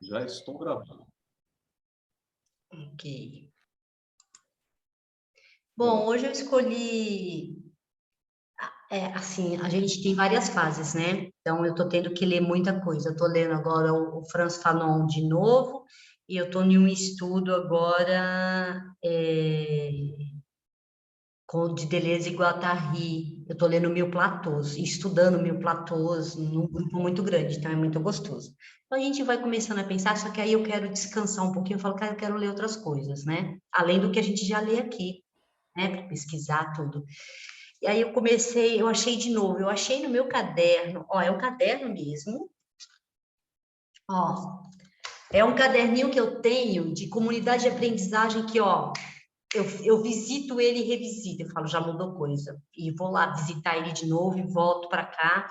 Já estou gravando. Ok. Bom, hoje eu escolhi... assim, a gente tem várias fases, né? Então, eu estou tendo que ler muita coisa. Eu estou lendo agora o Frantz Fanon de novo, e eu estou em um estudo agora com o de Deleuze e Guattari. Eu estou lendo Mil Platôs, e estudando Mil Platôs num grupo muito grande, então é muito gostoso. Então, a gente vai começando a pensar, só que aí eu quero descansar um pouquinho, eu falo, cara, eu quero ler outras coisas, né? Além do que a gente já lê aqui, né? Para pesquisar tudo. E aí eu achei de novo, eu achei no meu caderno, ó, é um caderno mesmo, ó, é um caderninho que eu tenho de comunidade de aprendizagem que, ó, eu visito ele e revisito, eu falo, já mudou coisa, e vou lá visitar ele de novo e volto para cá.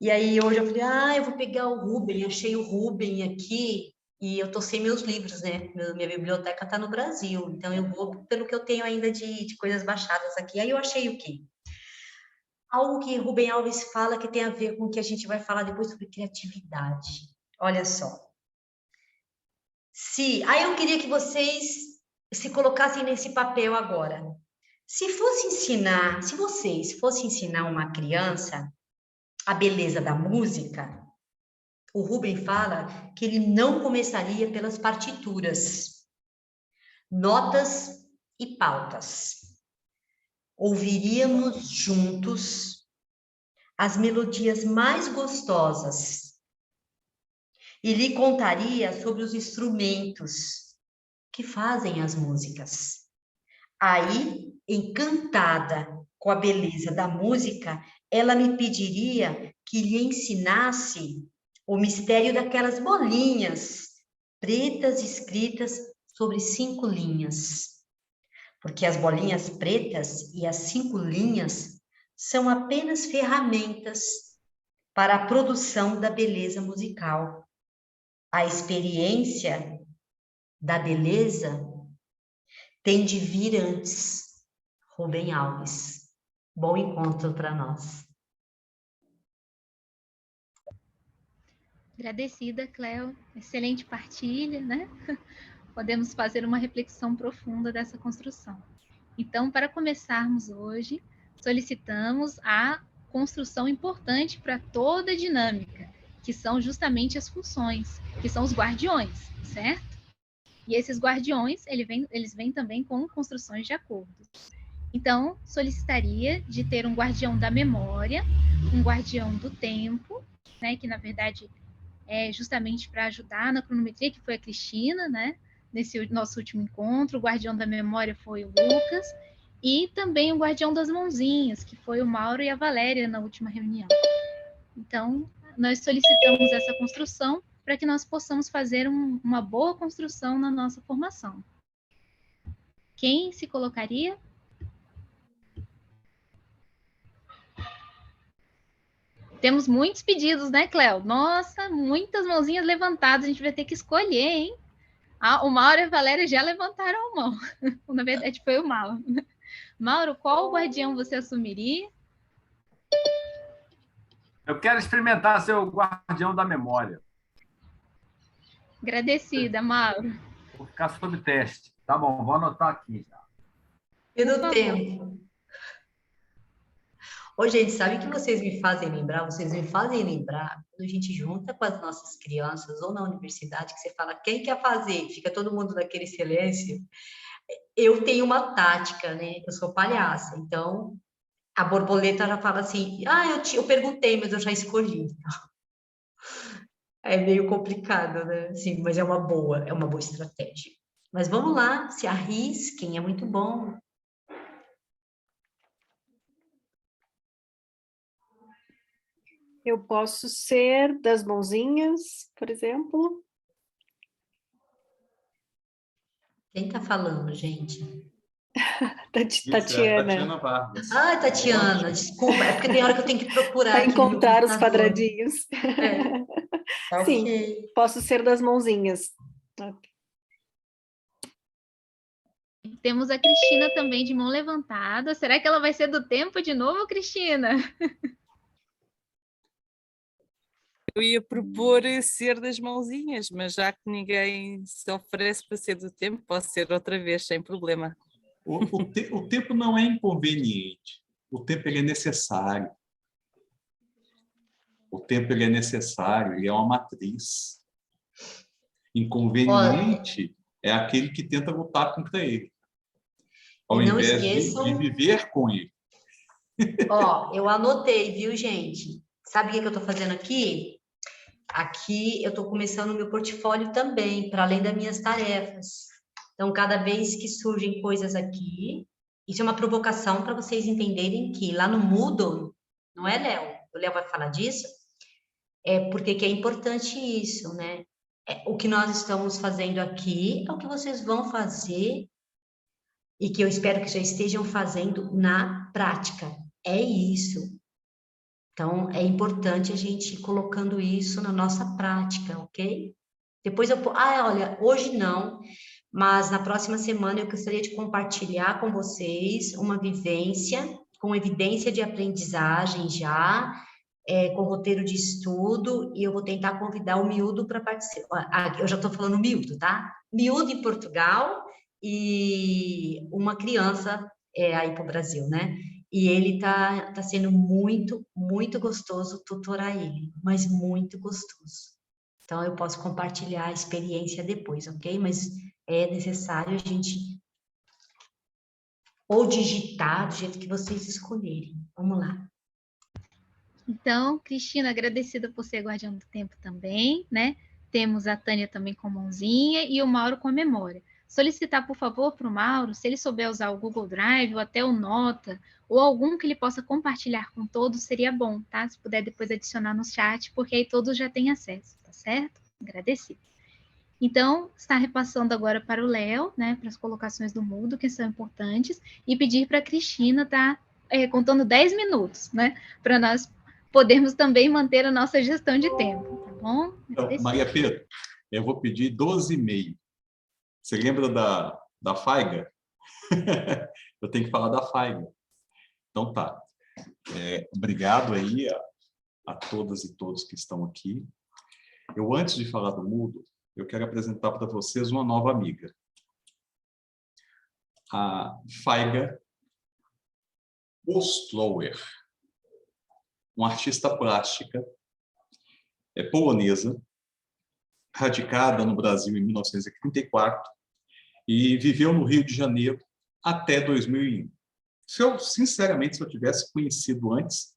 E aí hoje eu falei, eu vou pegar o Rubem, achei o Rubem aqui, e eu tô sem meus livros, né? Minha biblioteca tá no Brasil, então eu vou pelo que eu tenho ainda de coisas baixadas aqui. Aí eu achei o quê? Algo que Rubem Alves fala que tem a ver com o que a gente vai falar depois sobre criatividade. Olha só. Aí eu queria que vocês se colocassem nesse papel agora. Se vocês fossem ensinar uma criança a beleza da música, o Rubem fala que ele não começaria pelas partituras, notas e pautas. Ouviríamos juntos as melodias mais gostosas e lhe contaria sobre os instrumentos que fazem as músicas. Aí, encantada com a beleza da música, ela me pediria que lhe ensinasse o mistério daquelas bolinhas pretas escritas sobre 5 linhas. Porque as bolinhas pretas e as 5 linhas são apenas ferramentas para a produção da beleza musical. A experiência da beleza tem de vir antes. Rubem Alves. Bom encontro para nós. Agradecida, Cléo. Excelente partilha, né? Podemos fazer uma reflexão profunda dessa construção. Então, para começarmos hoje, solicitamos a construção importante para toda a dinâmica, que são justamente as funções, que são os guardiões, certo? E esses guardiões, eles vêm também com construções de acordos. Então, solicitaria de ter um guardião da memória, um guardião do tempo, né, que na verdade é justamente para ajudar na cronometria, que foi a Cristina, né, nesse nosso último encontro. O guardião da memória foi o Lucas, e também o guardião das mãozinhas, que foi o Mauro e a Valéria na última reunião. Então, nós solicitamos essa construção para que nós possamos fazer uma boa construção na nossa formação. Quem se colocaria? Temos muitos pedidos, né, Cléo? Nossa, muitas mãozinhas levantadas, a gente vai ter que escolher, hein? O Mauro e a Valéria já levantaram a mão. Na verdade, foi o Mauro. Mauro, qual guardião você assumiria? Eu quero experimentar ser o guardião da memória. Agradecida, Mauro. Vou ficar sob teste. Tá bom, vou anotar aqui já. E do tempo. Ô, gente, sabe o que vocês me fazem lembrar? Vocês me fazem lembrar quando a gente junta com as nossas crianças ou na universidade, que você fala, quem quer fazer? Fica todo mundo naquele silêncio. Eu tenho uma tática, né? Eu sou palhaça, então a borboleta já fala assim, eu perguntei, mas eu já escolhi. É meio complicado, né? Sim, mas é uma boa estratégia. Mas vamos lá, se arrisquem, é muito bom. Eu posso ser das mãozinhas, por exemplo. Quem está falando, gente? Tatiana. Tatiana Vargas. Tatiana, desculpa, é porque tem hora que eu tenho que procurar Para aqui no meu encontrar os computador. quadradinhos. Tá Sim, ok. posso ser das mãozinhas. Temos a Cristina também de mão levantada. Será que ela vai ser do tempo de novo, Cristina? ia propor ser das mãozinhas, mas já que ninguém se oferece para ser do tempo, posso ser outra vez, sem problema. O tempo não é inconveniente. O tempo ele é necessário. O tempo ele é necessário, ele é uma matriz. Inconveniente é aquele que tenta lutar contra ele, ao E não invés esqueçam- de viver com ele. Ó, eu anotei, viu, gente? Sabe o que eu estou fazendo aqui? Aqui eu estou começando o meu portfólio também, para além das minhas tarefas. Então, cada vez que surgem coisas aqui, isso é uma provocação para vocês entenderem que lá no Moodle, não é, Léo? O Léo vai falar disso? É porque que é importante isso, né? O que nós estamos fazendo aqui é o que vocês vão fazer e que eu espero que já estejam fazendo na prática. É isso. Então, é importante a gente ir colocando isso na nossa prática, ok? Depois olha, hoje não, mas na próxima semana eu gostaria de compartilhar com vocês uma vivência com evidência de aprendizagem já, com roteiro de estudo, e eu vou tentar convidar o Miúdo para participar. Eu já estou falando Miúdo, tá? Miúdo em Portugal e uma criança aí para o Brasil, né? E ele tá sendo muito, muito gostoso tutorar ele, mas muito gostoso. Então, eu posso compartilhar a experiência depois, ok? Mas é necessário a gente ou digitar do jeito que vocês escolherem. Vamos lá. Então, Cristina, agradecida por ser guardiã do tempo também, né? Temos a Tânia também com mãozinha e o Mauro com a memória. Solicitar, por favor, para o Mauro, se ele souber usar o Google Drive ou até o Nota, ou algum que ele possa compartilhar com todos, seria bom, tá? Se puder depois adicionar no chat, porque aí todos já têm acesso, tá certo? Agradecido. Então, está repassando agora para o Léo, né, para as colocações do Moodle, que são importantes, e pedir para a Cristina estar contando 10 minutos, né, para nós podermos também manter a nossa gestão de tempo, tá bom? Então, Maria Pedro, eu vou pedir 12,5. Você lembra da Faiga? Eu tenho que falar da Faiga. Então tá. Obrigado aí a todas e todos que estão aqui. Eu, antes de falar do Moodle, eu quero apresentar para vocês uma nova amiga. A Faiga Ostlower, uma artista plástica polonesa, radicada no Brasil em 1934 e viveu no Rio de Janeiro até 2001. Sinceramente, se eu tivesse conhecido antes,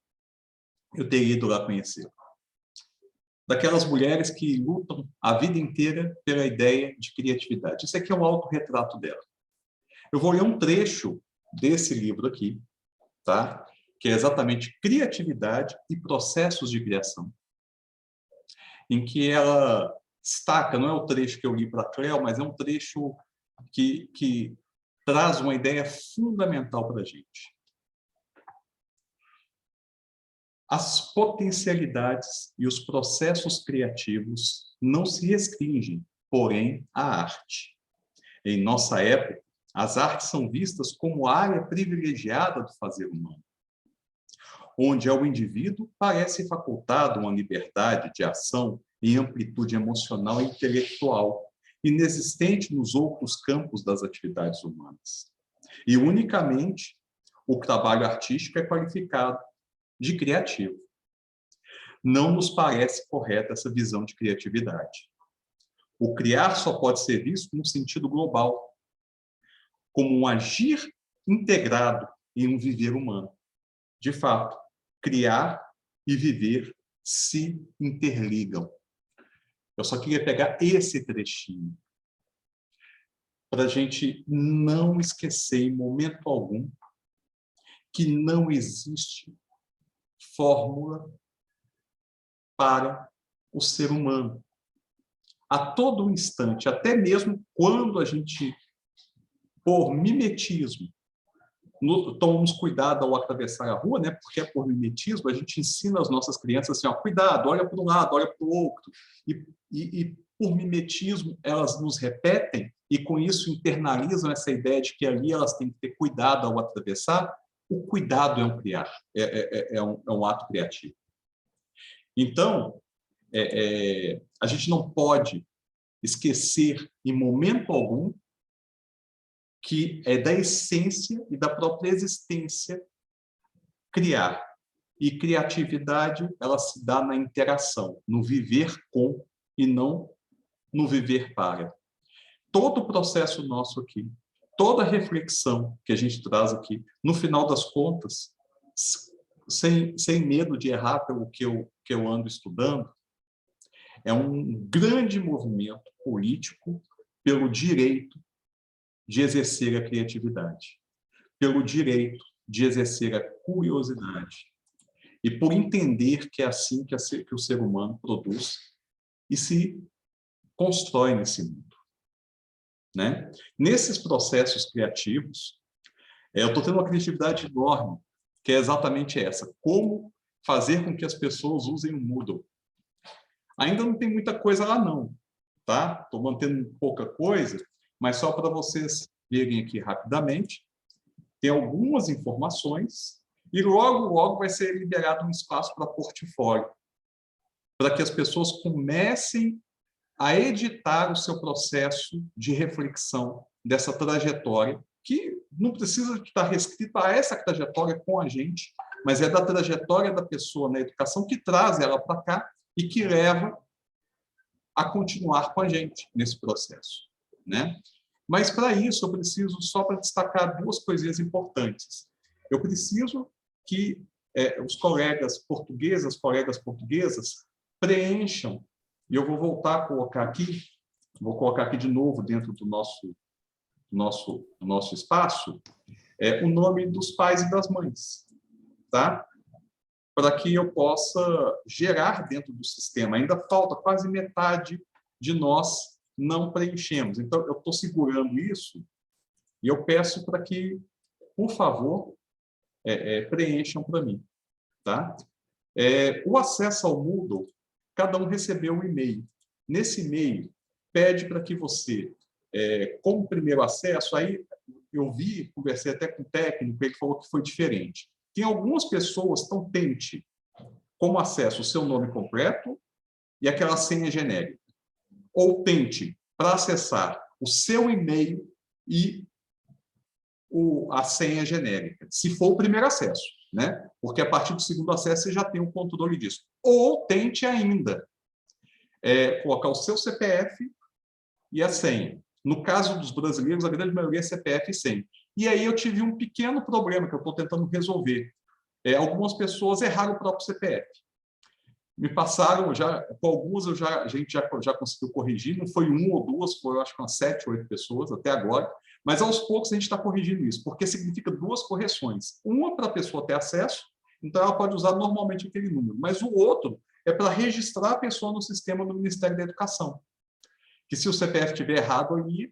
eu teria ido lá conhecê-la. Daquelas mulheres que lutam a vida inteira pela ideia de criatividade. Isso aqui é um autorretrato dela. Eu vou ler um trecho desse livro aqui, tá? Que é exatamente Criatividade e Processos de Criação, em que ela destaca, não é o trecho que eu li para a Cleo, mas é um trecho que traz uma ideia fundamental para a gente. As potencialidades e os processos criativos não se restringem, porém, à arte. Em nossa época, as artes são vistas como área privilegiada do fazer humano, onde ao indivíduo parece facultado uma liberdade de ação e amplitude emocional e intelectual, inexistente nos outros campos das atividades humanas. E unicamente o trabalho artístico é qualificado de criativo. Não nos parece correta essa visão de criatividade. O criar só pode ser visto no sentido global, como um agir integrado em um viver humano. De fato, criar e viver se interligam. Eu só queria pegar esse trechinho para a gente não esquecer em momento algum que não existe fórmula para o ser humano. A todo instante, até mesmo quando a gente, por mimetismo, tomamos cuidado ao atravessar a rua, né? Porque é por mimetismo, a gente ensina as nossas crianças assim, ó, cuidado, olha para um lado, olha para o outro. E por mimetismo, elas nos repetem e com isso internalizam essa ideia de que ali elas têm que ter cuidado ao atravessar. O cuidado é um criar, é um ato criativo. Então, a gente não pode esquecer, em momento algum, que é da essência e da própria existência criar. E criatividade, ela se dá na interação, no viver com e não no viver para. Todo o processo nosso aqui, toda a reflexão que a gente traz aqui, no final das contas, sem medo de errar pelo que eu ando estudando, é um grande movimento político pelo direito de exercer a criatividade, pelo direito de exercer a curiosidade, e por entender que é assim que o ser humano produz e se constrói nesse mundo. Né? Nesses processos criativos, eu estou tendo uma criatividade enorme, que é exatamente essa: como fazer com que as pessoas usem o Moodle. Ainda não tem muita coisa lá não, tá? Estou mantendo pouca coisa, mas só para vocês verem aqui rapidamente, tem algumas informações e logo vai ser liberado um espaço para portfólio, para que as pessoas comecem a editar o seu processo de reflexão dessa trajetória, que não precisa estar restrita a essa trajetória com a gente, mas é da trajetória da pessoa na educação que traz ela para cá e que leva a continuar com a gente nesse processo, né? Mas, para isso, eu preciso, só para destacar duas coisinhas importantes. Eu preciso que os colegas portuguesas, preencham, e eu vou voltar a colocar aqui, vou colocar aqui de novo dentro do nosso espaço, o nome dos pais e das mães, tá? Para que eu possa gerar dentro do sistema. Ainda falta quase metade de nós não preenchemos. Então, eu estou segurando isso e eu peço para que, por favor, preencham para mim. Tá? O acesso ao Moodle, cada um recebeu um e-mail. Nesse e-mail, pede para que você, como primeiro acesso, aí eu conversei até com o técnico, ele falou que foi diferente. Tem algumas pessoas, então tente como acesso o seu nome completo e aquela senha genérica. Ou tente para acessar o seu e-mail e a senha genérica, se for o primeiro acesso, né? Porque a partir do segundo acesso você já tem um controle disso. Ou tente ainda colocar o seu CPF e a senha. No caso dos brasileiros, a grande maioria é CPF e senha. E aí eu tive um pequeno problema que eu estou tentando resolver. Algumas pessoas erraram o próprio CPF. Me passaram, com algumas a gente já conseguiu corrigir, não foi uma ou duas, foi eu acho que umas 7 ou 8 pessoas até agora, mas aos poucos a gente está corrigindo isso, porque significa 2 correções. Uma para a pessoa ter acesso, então ela pode usar normalmente aquele número, mas o outro é para registrar a pessoa no sistema do Ministério da Educação. Que se o CPF estiver errado aí,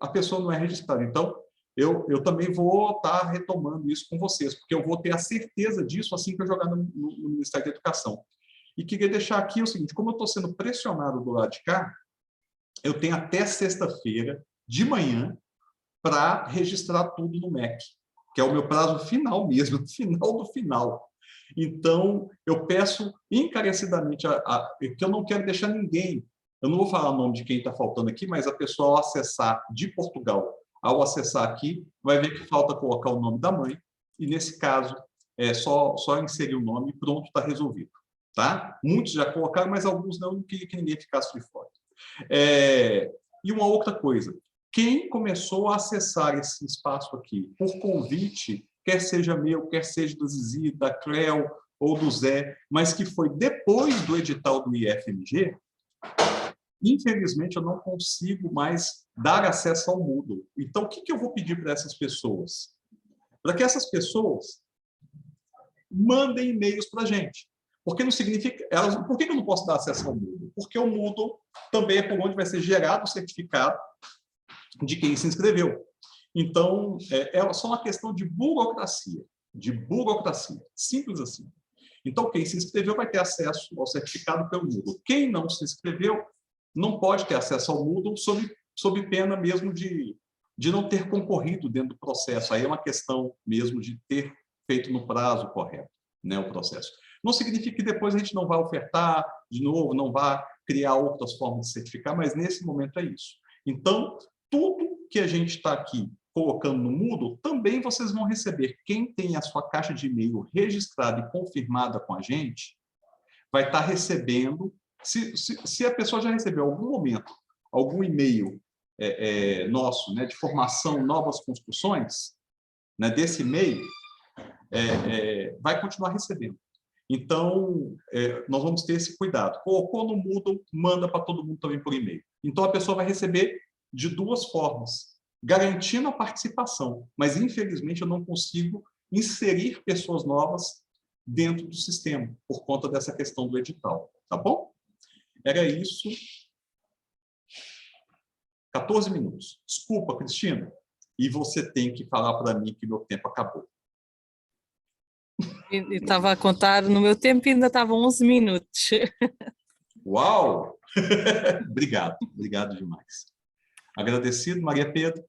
a pessoa não é registrada. Então, eu também vou estar retomando isso com vocês, porque eu vou ter a certeza disso assim que eu jogar no Ministério da Educação. E queria deixar aqui o seguinte: como eu estou sendo pressionado do lado de cá, eu tenho até sexta-feira, de manhã, para registrar tudo no MEC, que é o meu prazo final mesmo, final do final. Então, eu peço encarecidamente, que eu não quero deixar ninguém, eu não vou falar o nome de quem está faltando aqui, mas a pessoa, ao acessar de Portugal, ao acessar aqui, vai ver que falta colocar o nome da mãe, e nesse caso, só inserir o nome e pronto, está resolvido. Tá? Muitos já colocaram, mas alguns não queriam que ninguém ficasse de fora. E uma outra coisa, quem começou a acessar esse espaço aqui por convite, quer seja meu, quer seja do Zizi, da Cleo ou do Zé, mas que foi depois do edital do IFMG, infelizmente eu não consigo mais dar acesso ao Moodle. Então, o que eu vou pedir para essas pessoas? Para que essas pessoas mandem e-mails para a gente. Porque não significa... por que eu não posso dar acesso ao Moodle? Porque o Moodle também é por onde vai ser gerado o certificado de quem se inscreveu. Então, é só uma questão de burocracia. Simples assim. Então, quem se inscreveu vai ter acesso ao certificado pelo Moodle. Quem não se inscreveu não pode ter acesso ao Moodle sob pena mesmo de não ter concorrido dentro do processo. Aí é uma questão mesmo de ter feito no prazo correto, né, o processo. Não significa que depois a gente não vai ofertar de novo, não vá criar outras formas de certificar, mas nesse momento é isso. Então, tudo que a gente está aqui colocando no Moodle, também vocês vão receber. Quem tem a sua caixa de e-mail registrada e confirmada com a gente, vai estar recebendo, se a pessoa já recebeu em algum momento, algum e-mail nosso, né, de formação, novas construções, né, desse e-mail, vai continuar recebendo. Então, nós vamos ter esse cuidado. Colocou no Moodle, manda para todo mundo também por e-mail. Então, a pessoa vai receber de duas formas, garantindo a participação, mas, infelizmente, eu não consigo inserir pessoas novas dentro do sistema, por conta dessa questão do edital. Tá bom? Era isso. 14 minutos. Desculpa, Cristina. E você tem que falar para mim que meu tempo acabou. Eu estava a contar no meu tempo e ainda estavam 11 minutos. Uau! Obrigado demais. Agradecido, Maria Pedro.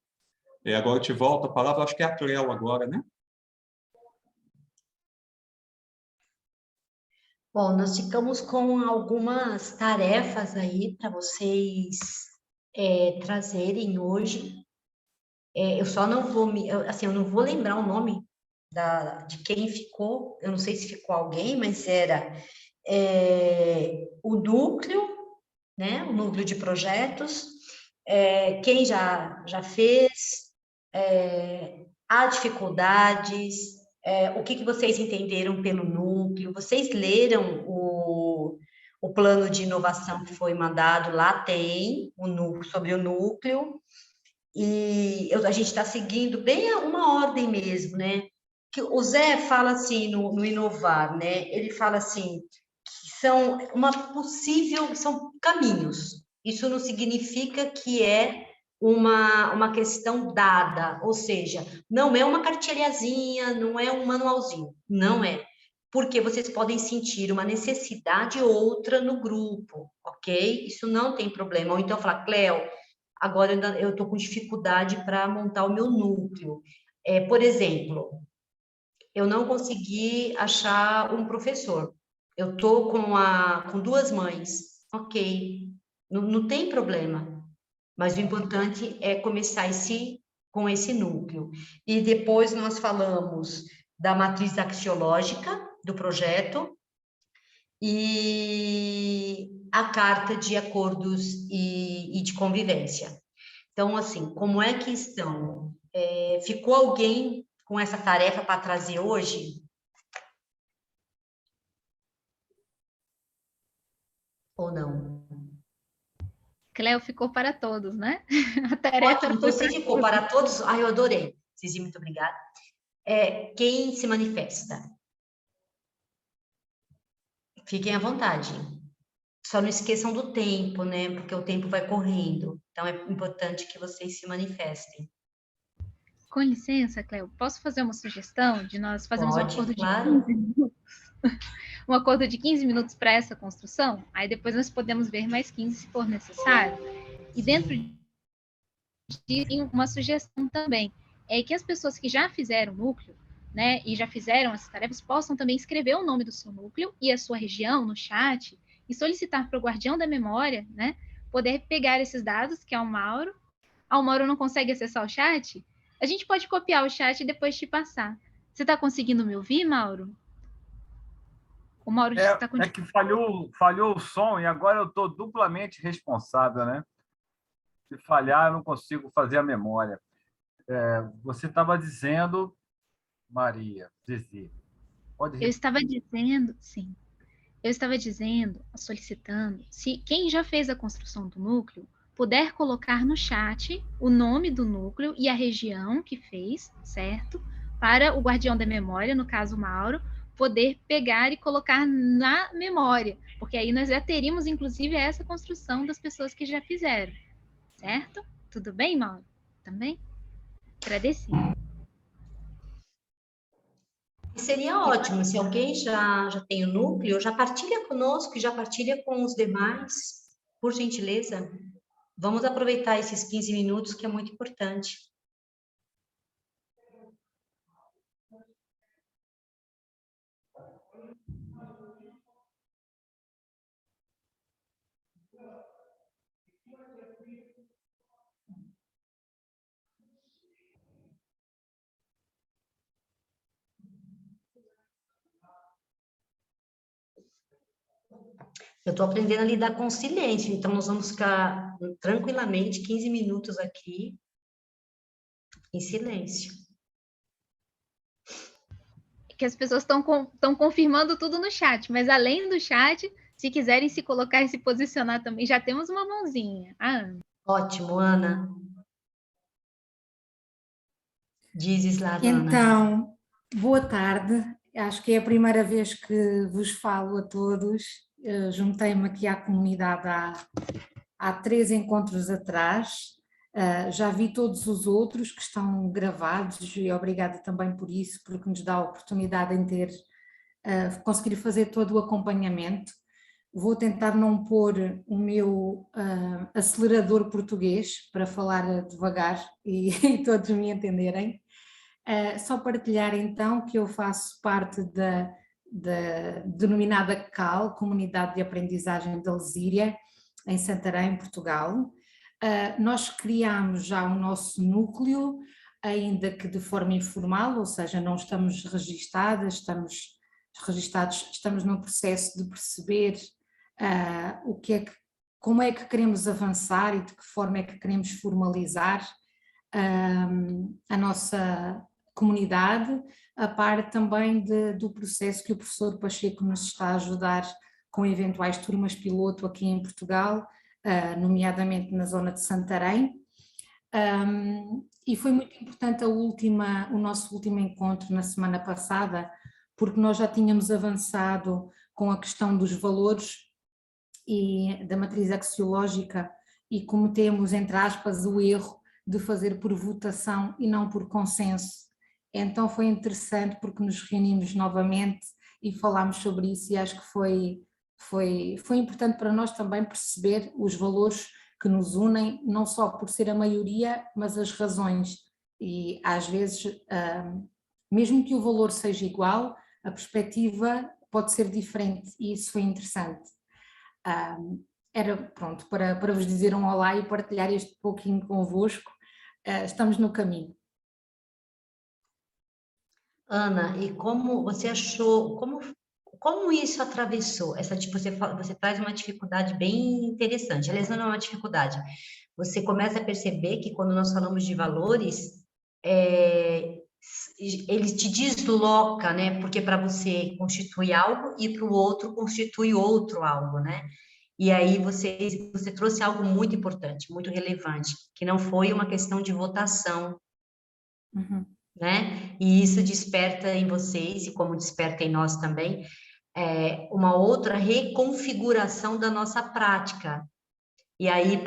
Agora eu te volto a palavra, acho que é a Cleo agora, né? Bom, nós ficamos com algumas tarefas aí para vocês trazerem hoje. Eu só não vou eu não vou lembrar o nome de quem ficou, eu não sei se ficou alguém, mas era o núcleo, né? O núcleo de projetos, quem já fez, há dificuldades, o que vocês entenderam pelo núcleo, vocês leram o plano de inovação que foi mandado, lá tem sobre o núcleo, e a gente está seguindo bem uma ordem mesmo, né? Que o Zé fala assim no Inovar, né? Ele fala assim que são caminhos. Isso não significa que é uma questão dada, ou seja, não é uma cartilhazinha, não é um manualzinho, não é. Porque vocês podem sentir uma necessidade ou outra no grupo, ok? Isso não tem problema. Ou então falar, Cleo, agora eu estou com dificuldade para montar o meu núcleo. Por exemplo, eu não consegui achar um professor. Eu estou com duas mães. Ok, não tem problema. Mas o importante é começar com esse núcleo. E depois nós falamos da matriz axiológica do projeto e a carta de acordos e de convivência. Então, assim, como é que estão? Ficou alguém com essa tarefa para trazer hoje? Ou não? Cleo ficou para todos, né? A tarefa Ótimo, foi então se ficou para todos, eu adorei. Cizi, muito obrigada. Quem se manifesta? Fiquem à vontade. Só não esqueçam do tempo, né? Porque o tempo vai correndo. Então, é importante que vocês se manifestem. Com licença, Cleo, posso fazer uma sugestão de nós fazermos um Pode, acordo de claro. 15 minutos? Um acordo de 15 minutos para essa construção? Aí depois nós podemos ver mais 15 se for necessário. E dentro de uma sugestão também é que as pessoas que já fizeram o núcleo, né, e já fizeram essas tarefas, possam também escrever o nome do seu núcleo e a sua região no chat e solicitar para o guardião da memória, né, poder pegar esses dados, que é o Mauro. O Mauro não consegue acessar o chat? A gente pode copiar o chat e depois te passar. Você está conseguindo me ouvir, Mauro? O Mauro está com... É que falhou o som e agora eu estou duplamente responsável, né? Se falhar, eu não consigo fazer a memória. Você estava dizendo, Maria, Zizi, pode Eu repetir. estava dizendo, sim. Eu estava dizendo, solicitando, se quem já fez a construção do núcleo puder colocar no chat o nome do núcleo e a região que fez, certo? Para o guardião da memória, no caso Mauro, poder pegar e colocar na memória, porque aí nós já teríamos, inclusive, essa construção das pessoas que já fizeram, certo? Tudo bem, Mauro? Também? Agradecido. E seria ótimo se alguém já tem o núcleo, já partilha conosco e já partilha com os demais, por gentileza. Vamos aproveitar esses 15 minutos, que é muito importante. Eu estou aprendendo a lidar com o silêncio, então nós vamos ficar tranquilamente 15 minutos aqui em silêncio. Que as pessoas estão confirmando tudo no chat, mas além do chat, se quiserem se colocar e se posicionar também, já temos uma mãozinha. Ana. Ótimo, Ana. Dizes lá, Ana. Então, boa tarde. Acho que é a primeira vez que vos falo a todos. Juntei-me aqui à comunidade há 3 encontros atrás. Já vi todos os outros que estão gravados e obrigada também por isso, porque nos dá a oportunidade de conseguir fazer todo o acompanhamento. Vou tentar não pôr o meu acelerador português para falar devagar e todos me entenderem. Só partilhar então que eu faço parte da denominada CAL, Comunidade de Aprendizagem da Lesíria, em Santarém, Portugal. Nós criámos já o nosso núcleo, ainda que de forma informal, ou seja, não estamos registadas, estamos num processo de perceber como é que queremos avançar e de que forma é que queremos formalizar a nossa comunidade, a par também do processo que o professor Pacheco nos está a ajudar com eventuais turmas piloto aqui em Portugal, nomeadamente na zona de Santarém. E foi muito importante o nosso último encontro na semana passada, porque nós já tínhamos avançado com a questão dos valores e da matriz axiológica e cometemos, entre aspas, o erro de fazer por votação e não por consenso. Então foi interessante porque nos reunimos novamente e falámos sobre isso e acho que foi importante para nós também perceber os valores que nos unem, não só por ser a maioria, mas as razões. E às vezes, mesmo que o valor seja igual, a perspectiva pode ser diferente e isso foi interessante. Era pronto para vos dizer um olá e partilhar este pouquinho convosco. Estamos no caminho. Ana, e como você achou, como isso atravessou? Você traz uma dificuldade bem interessante. Aliás, não é uma dificuldade. Você começa a perceber que quando nós falamos de valores, ele te desloca, né? Porque para você constitui algo e para o outro constitui outro algo, né? E aí você trouxe algo muito importante, muito relevante, que não foi uma questão de votação, né? E isso desperta em vocês, e como desperta em nós também, uma outra reconfiguração da nossa prática. E aí,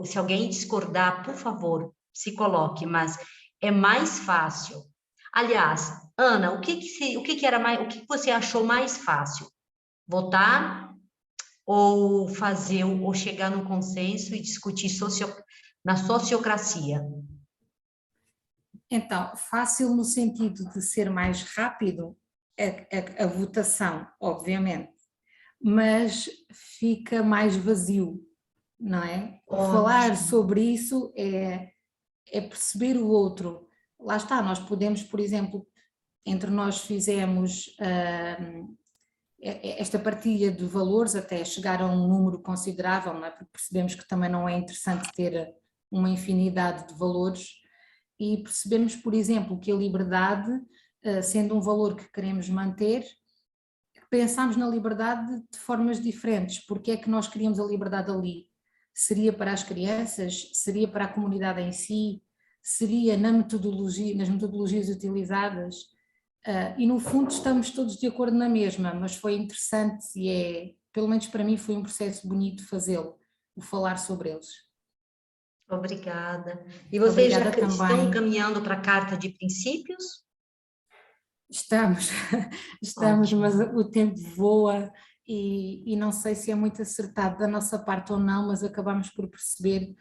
se alguém discordar, por favor, se coloque, mas é mais fácil. Aliás, Ana, o que você achou mais fácil? Votar ou chegar num consenso e discutir na sociocracia? Então, fácil no sentido de ser mais rápido, a votação, obviamente, mas fica mais vazio, não é? Ótimo. Falar sobre isso é perceber o outro. Lá está, nós podemos, por exemplo, entre nós fizemos esta partilha de valores até chegar a um número considerável, não é? Porque percebemos que também não é interessante ter uma infinidade de valores e percebemos, por exemplo, que a liberdade, sendo um valor que queremos manter, pensámos na liberdade de formas diferentes. Porque é que nós queríamos a liberdade ali? Seria para as crianças? Seria para a comunidade em si? Seria nas metodologias utilizadas? E no fundo estamos todos de acordo na mesma, mas foi interessante e pelo menos para mim foi um processo bonito fazê-lo, o falar sobre eles. Obrigada. E vocês já estão caminhando para a carta de princípios? Estamos, mas o tempo voa e não sei se é muito acertado da nossa parte ou não, mas acabamos por perceber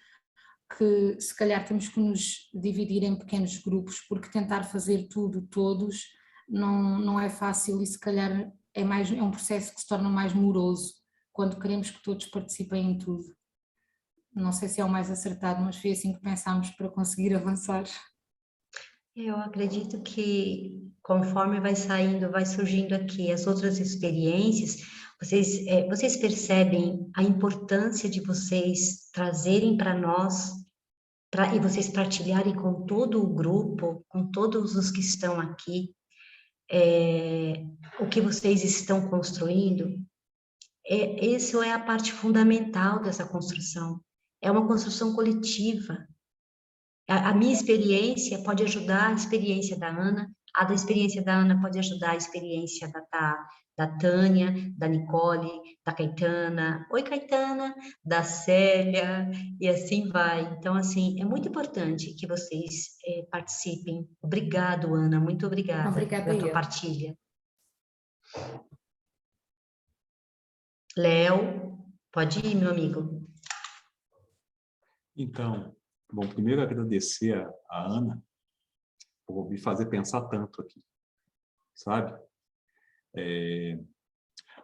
que se calhar temos que nos dividir em pequenos grupos, porque tentar fazer tudo todos não é fácil e se calhar é um processo que se torna mais moroso quando queremos que todos participem em tudo. Não sei se é o mais acertado, mas foi assim que pensámos para conseguir avançar. Eu acredito que conforme vai surgindo aqui as outras experiências, Vocês percebem a importância de vocês trazerem para nós, e vocês partilharem com todo o grupo, com todos os que estão aqui, o que vocês estão construindo? Essa é a parte fundamental dessa construção. É uma construção coletiva. A minha experiência pode ajudar a experiência da Ana, a da experiência da Ana pode ajudar a experiência da Tânia, da Nicole, da Caetana, oi Caetana, da Célia, e assim vai. Então, assim, é muito importante que vocês participem. Obrigado, Ana, muito obrigada Obrigada pela tua eu. partilha. Léo, pode ir, meu amigo. Então, bom, primeiro agradecer a Ana por me fazer pensar tanto aqui, sabe?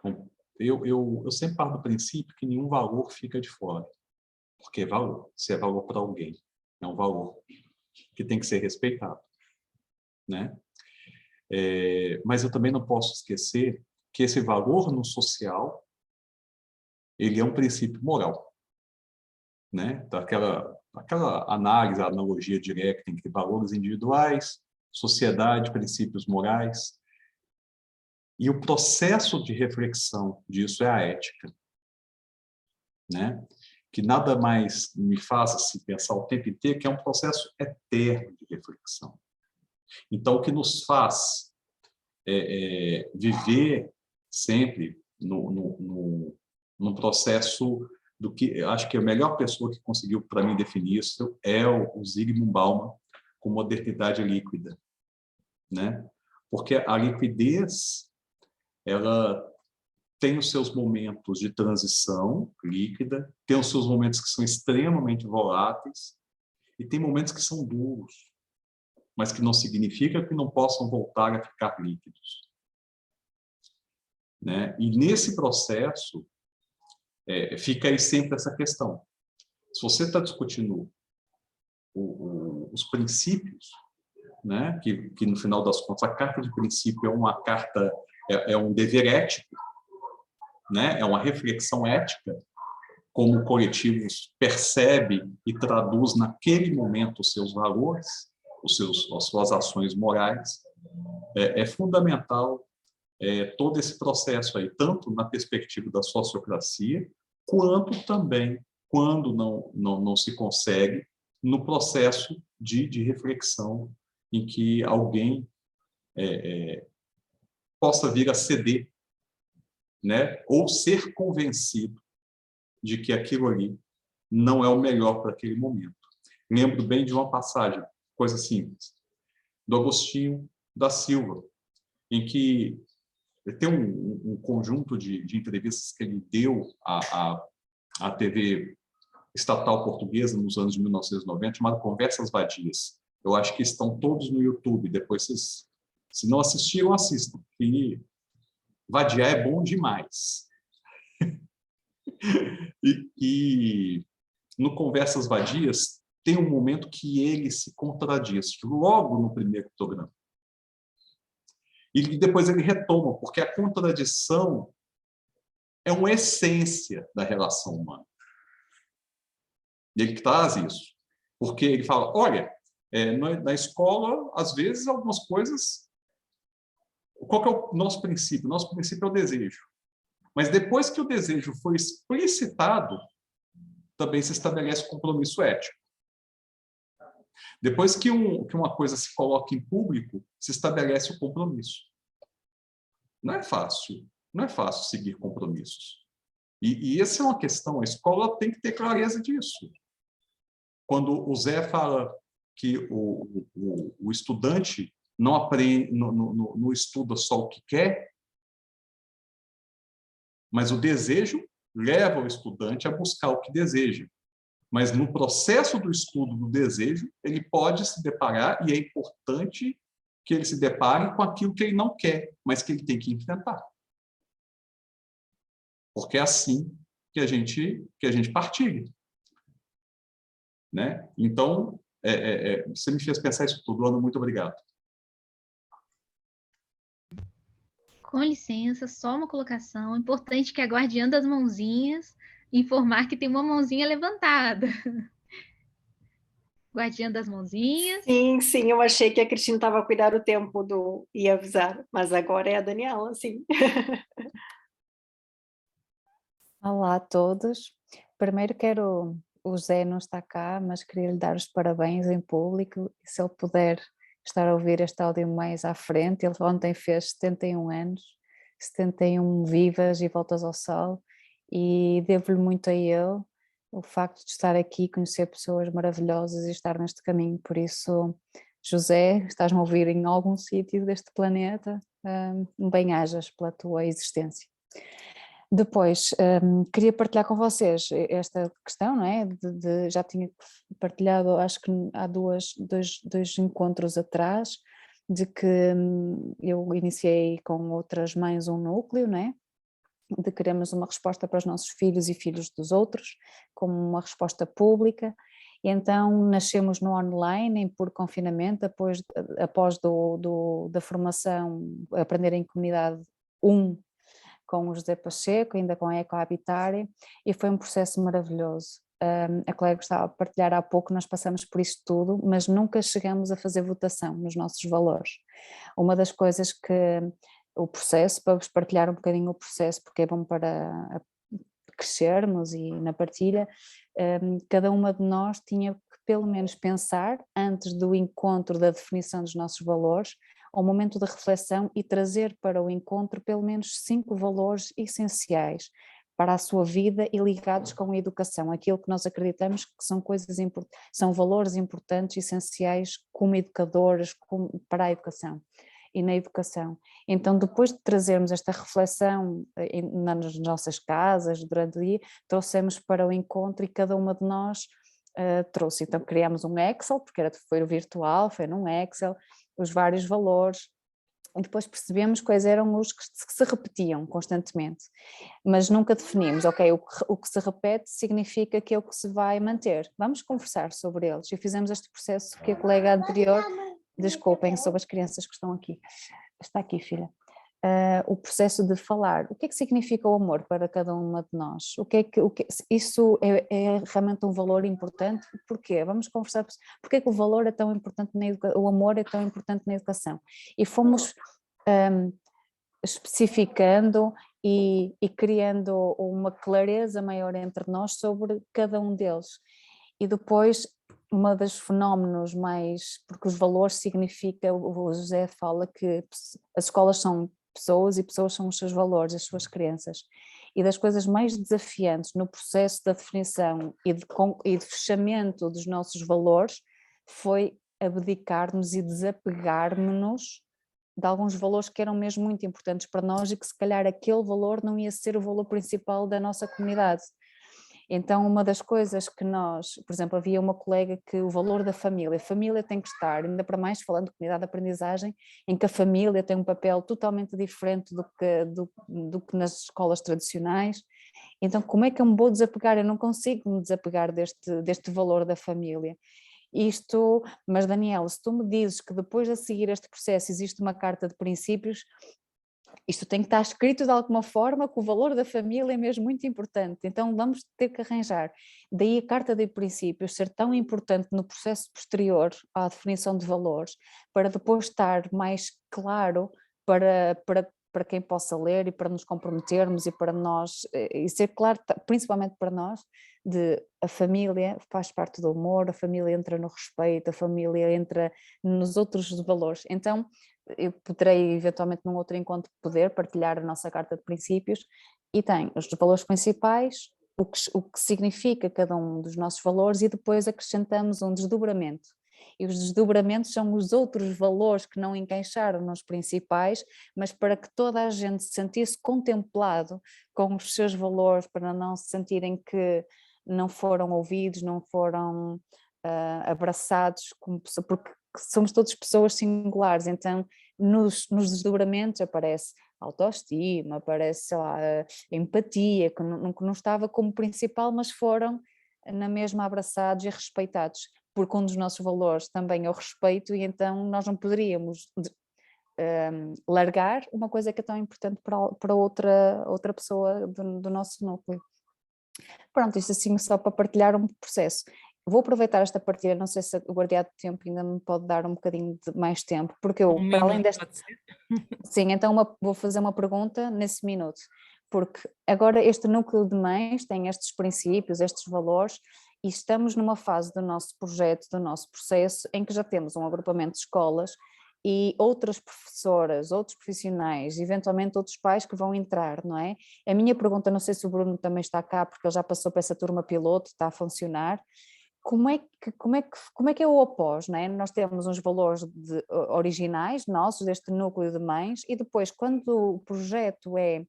Bom, eu sempre parto do princípio que nenhum valor fica de fora, porque é valor. Se é valor para alguém, é um valor que tem que ser respeitado, né? Mas eu também não posso esquecer que esse valor no social, ele é um princípio moral, né? Então, aquela análise, a analogia direta entre valores individuais, sociedade, princípios morais. E o processo de reflexão disso é a ética, né? Que nada mais me faz assim, pensar o tempo inteiro que é um processo eterno de reflexão. Então, o que nos faz viver sempre no processo do que acho que a melhor pessoa que conseguiu para mim definir isso é o Zygmunt Bauman com modernidade líquida, né? Porque a liquidez ela tem os seus momentos de transição líquida, tem os seus momentos que são extremamente voláteis e tem momentos que são duros, mas que não significa que não possam voltar a ficar líquidos, né? E nesse processo fica aí sempre essa questão. Se você está discutindo os princípios, né, que no final das contas a carta de princípio é uma carta, é um dever ético, né, é uma reflexão ética, como o coletivo percebe e traduz naquele momento os seus valores, as suas ações morais, é fundamental todo esse processo aí, tanto na perspectiva da sociocracia, quanto também, quando não se consegue, no processo de reflexão em que alguém possa vir a ceder, né? Ou ser convencido de que aquilo ali não é o melhor para aquele momento. Lembro bem de uma passagem, coisa simples, do Agostinho da Silva, em que tem um conjunto de entrevistas que ele deu à TV estatal portuguesa nos anos de 1990, chamado Conversas Vadias. Eu acho que estão todos no YouTube. Depois, se não assistiram, assistam. E vadiar é bom demais. E no Conversas Vadias, tem um momento que ele se contradiz, logo no primeiro programa. E depois ele retoma, porque a contradição é uma essência da relação humana. E ele traz isso. Porque ele fala, olha, na escola, às vezes, algumas coisas... Qual que é o nosso princípio? Nosso princípio é o desejo. Mas depois que o desejo foi explicitado, também se estabelece compromisso ético. Depois que uma coisa se coloca em público, se estabelece o compromisso. Não é fácil seguir compromissos. E essa é uma questão, a escola tem que ter clareza disso. Quando o Zé fala que o estudante não aprende, não estuda só o que quer, mas o desejo leva o estudante a buscar o que deseja. Mas no processo do estudo do desejo, ele pode se deparar, e é importante que ele se depare com aquilo que ele não quer, mas que ele tem que enfrentar. Porque é assim que a gente partilha. Né? Então, você me fez pensar isso tudo, Ana, muito obrigado. Com licença, só uma colocação. Importante que a guardiã das mãozinhas informar que tem uma mãozinha levantada. Guardiã das mãozinhas. Sim, sim, eu achei que a Cristina estava a cuidar o tempo do e avisar, mas agora é a Daniela, sim. Olá a todos. Primeiro o Zé não está cá, mas queria lhe dar os parabéns em público. E se ele puder estar a ouvir este áudio mais à frente, ele ontem fez 71 anos, 71 vivas e voltas ao sol, e devo-lhe muito a ele o facto de estar aqui, conhecer pessoas maravilhosas e estar neste caminho. Por isso, José, estás-me a ouvir em algum sítio deste planeta, bem-ajas pela tua existência. Depois, queria partilhar com vocês esta questão, não é? Já tinha partilhado, acho que há dois encontros atrás, de que eu iniciei com outras mães um núcleo, não é? De queremos uma resposta para os nossos filhos e filhos dos outros, como uma resposta pública. E então nascemos no online, em puro confinamento, após da formação Aprender em Comunidade 1, com o José Pacheco, ainda com a Ecohabitar, e foi um processo maravilhoso. A colega estava a partilhar há pouco, nós passamos por isto tudo, mas nunca chegamos a fazer votação nos nossos valores. Uma das coisas que o processo, para vos partilhar um bocadinho o processo, porque é bom para crescermos e na partilha, cada uma de nós tinha que pelo menos pensar, antes do encontro da definição dos nossos valores, ao momento da reflexão, e trazer para o encontro pelo menos 5 valores essenciais para a sua vida e ligados com a educação, aquilo que nós acreditamos que são são valores importantes, essenciais como educadores, para a educação e na educação. Então, depois de trazermos esta reflexão nas nossas casas, durante o dia, trouxemos para o encontro e cada uma de nós trouxe. Então, criámos um Excel, porque foi o virtual, foi num Excel, os vários valores, e depois percebemos quais eram os que se repetiam constantemente, mas nunca definimos, ok, o que se repete significa que é o que se vai manter, vamos conversar sobre eles, e fizemos este processo que a colega anterior, desculpem, sobre as crianças que estão aqui, está aqui, filha, o processo de falar, o que é que significa o amor para cada uma de nós, isso é realmente um valor importante, porquê? Vamos conversar, porque é que o valor é tão importante o amor é tão importante na educação, e fomos especificando e criando uma clareza maior entre nós sobre cada um deles, e depois uma dos fenómenos mais, porque os valores significa, o José fala que as escolas são pessoas e pessoas são os seus valores, as suas crenças, e das coisas mais desafiantes no processo da definição e de fechamento dos nossos valores foi abdicarmos e desapegarmos-nos de alguns valores que eram mesmo muito importantes para nós e que se calhar aquele valor não ia ser o valor principal da nossa comunidade. Então, uma das coisas que nós, por exemplo, havia uma colega que o valor da família tem que estar, ainda para mais falando de comunidade de aprendizagem, em que a família tem um papel totalmente diferente do que nas escolas tradicionais. Então, como é que eu me vou desapegar? Eu não consigo me desapegar deste valor da família. Mas Daniela, se tu me dizes que depois de seguir este processo existe uma carta de princípios, isto tem que estar escrito de alguma forma, que o valor da família é mesmo muito importante, então vamos ter que arranjar. Daí a carta de princípios ser tão importante no processo posterior à definição de valores, para depois estar mais claro para quem possa ler e para nos comprometermos e para nós, e ser claro, principalmente para nós, de a família faz parte do amor, a família entra no respeito, a família entra nos outros valores. Então, eu poderei eventualmente num outro encontro poder partilhar a nossa carta de princípios, e tem os valores principais, o que significa cada um dos nossos valores, e depois acrescentamos um desdobramento. E os desdobramentos são os outros valores que não encaixaram nos principais, mas para que toda a gente se sentisse contemplado com os seus valores, para não se sentirem que não foram ouvidos, não foram abraçados, porque somos todas pessoas singulares, então nos desdobramentos aparece autoestima, aparece, sei lá, empatia, que não estava como principal, mas foram na mesma abraçados e respeitados, porque um dos nossos valores também é o respeito, e então nós não poderíamos largar uma coisa que é tão importante para outra pessoa do nosso núcleo. Pronto, isto assim só para partilhar um processo. Vou aproveitar esta partilha, não sei se o guardião de tempo ainda me pode dar um bocadinho de mais tempo, porque eu, para além desta... Pode ser? Sim, então vou fazer uma pergunta nesse minuto, porque agora este núcleo de mães tem estes princípios, estes valores, e estamos numa fase do nosso projeto, do nosso processo, em que já temos um agrupamento de escolas e outras professoras, outros profissionais, eventualmente outros pais que vão entrar, não é? A minha pergunta, não sei se o Bruno também está cá, porque ele já passou para essa turma piloto, está a funcionar. Como é que é o após, não é? Nós temos uns valores originais nossos, deste núcleo de mães, e depois quando o projeto é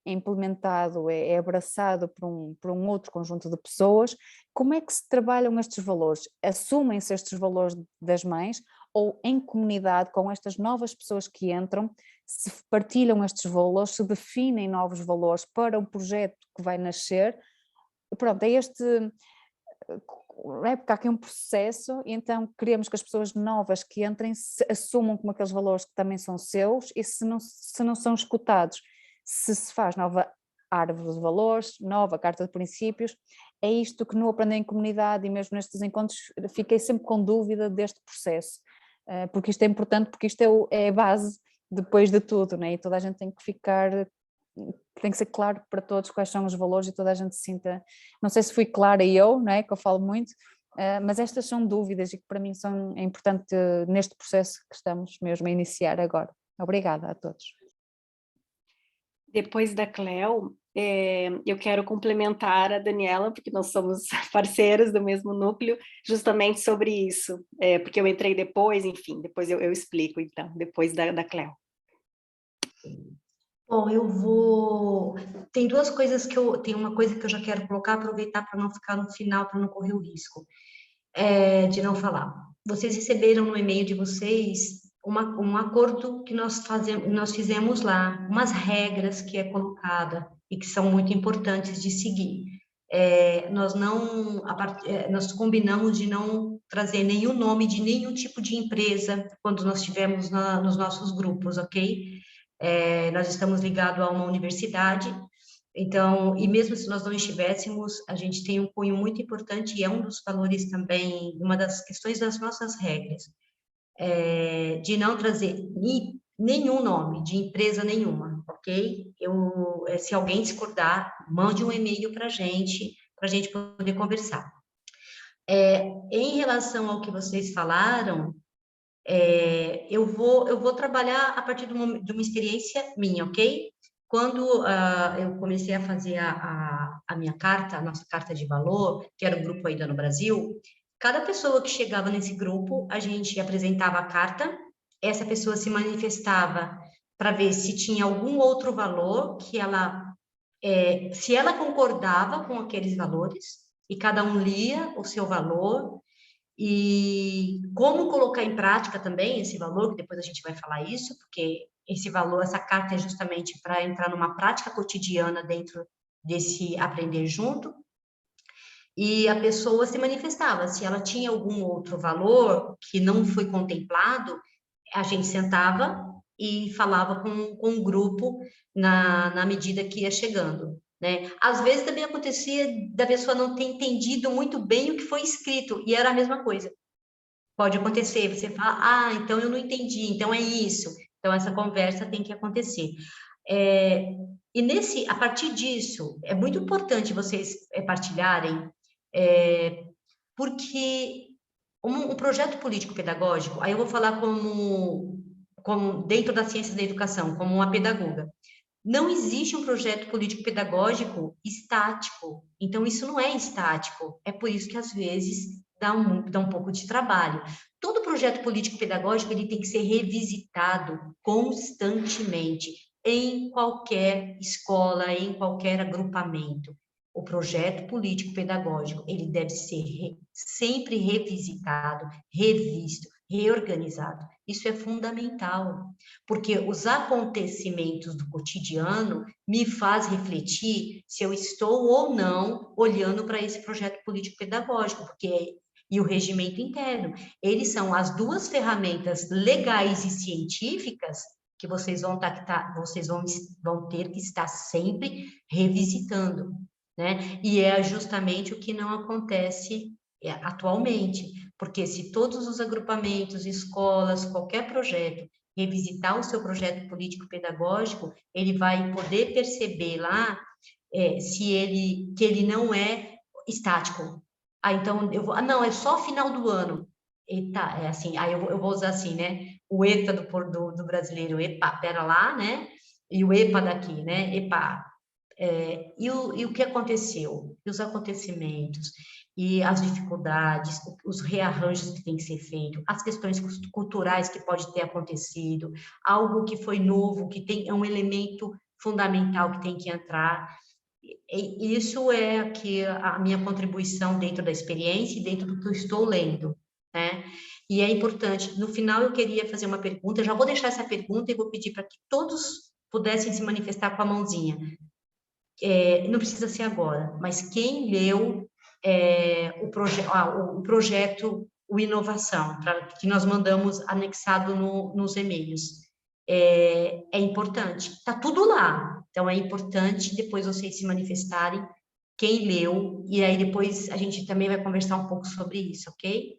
implementado, é abraçado por um outro conjunto de pessoas, como é que se trabalham estes valores? Assumem-se estes valores das mães ou em comunidade com estas novas pessoas que entram, se partilham estes valores, se definem novos valores para um projeto que vai nascer? Pronto, é este... É porque há aqui um processo, e então queremos que as pessoas novas que entrem se assumam como aqueles valores que também são seus, e se não são escutados, se faz nova árvore de valores, nova carta de princípios. É isto que no Aprender em Comunidade e mesmo nestes encontros fiquei sempre com dúvida deste processo, porque isto é importante, porque isto é a base depois de tudo, né? E toda a gente tem que ser claro para todos quais são os valores e toda a gente se sinta, não sei se fui clara eu, não é, que eu falo muito, mas estas são dúvidas e que para mim é importante neste processo que estamos mesmo a iniciar agora. Obrigada a todos. Depois da Cleo, eu quero complementar a Daniela, porque nós somos parceiras do mesmo núcleo, justamente sobre isso, porque eu entrei depois, enfim, depois eu explico, então, depois da Cleo. Bom, tem duas coisas tem uma coisa que eu já quero colocar, aproveitar para não ficar no final, para não correr o risco de não falar. Vocês receberam no e-mail de vocês um acordo que nós fizemos lá, umas regras que é colocada e que são muito importantes de seguir. Nós combinamos de não trazer nenhum nome de nenhum tipo de empresa quando nós estivermos nos nossos grupos, ok? Nós estamos ligados a uma universidade, então, e mesmo se nós não estivéssemos, a gente tem um cunho muito importante e é um dos valores também, uma das questões das nossas regras, de não trazer nenhum nome de empresa nenhuma, ok? Se alguém discordar, mande um e-mail para a gente poder conversar. Em relação ao que vocês falaram, eu vou trabalhar a partir de uma experiência minha, ok? Quando eu comecei a fazer a minha carta, a nossa carta de valor, que era o grupo Ainda no Brasil, cada pessoa que chegava nesse grupo, a gente apresentava a carta, essa pessoa se manifestava para ver se tinha algum outro valor que se ela concordava com aqueles valores, e cada um lia o seu valor, e como colocar em prática também esse valor, que depois a gente vai falar isso, porque esse valor, essa carta é justamente para entrar numa prática cotidiana dentro desse aprender junto, e a pessoa se manifestava, se ela tinha algum outro valor que não foi contemplado, a gente sentava e falava com o grupo na medida que ia chegando. Né? Às vezes também acontecia da pessoa não ter entendido muito bem o que foi escrito, e era a mesma coisa. Pode acontecer, você fala, então eu não entendi, então é isso. Então essa conversa tem que acontecer. A partir disso, é muito importante vocês partilharem, porque um projeto político-pedagógico, aí eu vou falar como dentro das ciências da educação, como uma pedagoga. Não existe um projeto político-pedagógico estático. Então, isso não é estático. É por isso que, às vezes, dá um pouco de trabalho. Todo projeto político-pedagógico ele tem que ser revisitado constantemente, em qualquer escola, em qualquer agrupamento. O projeto político-pedagógico ele deve ser sempre revisitado, revisto, reorganizado. Isso é fundamental, porque os acontecimentos do cotidiano me faz refletir se eu estou ou não olhando para esse projeto político-pedagógico, porque e o regimento interno. Eles são as duas ferramentas legais e científicas que vocês vão ter que estar sempre revisitando, né? E é justamente o que não acontece atualmente, porque se todos os agrupamentos, escolas, qualquer projeto revisitar o seu projeto político-pedagógico, ele vai poder perceber lá que ele não é estático. Então, não, é só final do ano. Eita, é assim, aí eu vou usar assim, né? O ETA do brasileiro, epa, pera lá, né? E o EPA daqui, né? Epa. E o que aconteceu? E os acontecimentos, e as dificuldades, os rearranjos que tem que ser feito, as questões culturais que pode ter acontecido, algo que foi novo, é um elemento fundamental que tem que entrar. E isso é aqui a minha contribuição dentro da experiência e dentro do que eu estou lendo, né? E é importante. No final, eu queria fazer uma pergunta. Eu já vou deixar essa pergunta e vou pedir para que todos pudessem se manifestar com a mãozinha. Não precisa ser agora, mas quem leu o projeto O Inovação, que nós mandamos anexado nos e-mails, é importante. Está tudo lá. Então, é importante depois vocês se manifestarem, quem leu, e aí depois a gente também vai conversar um pouco sobre isso, ok?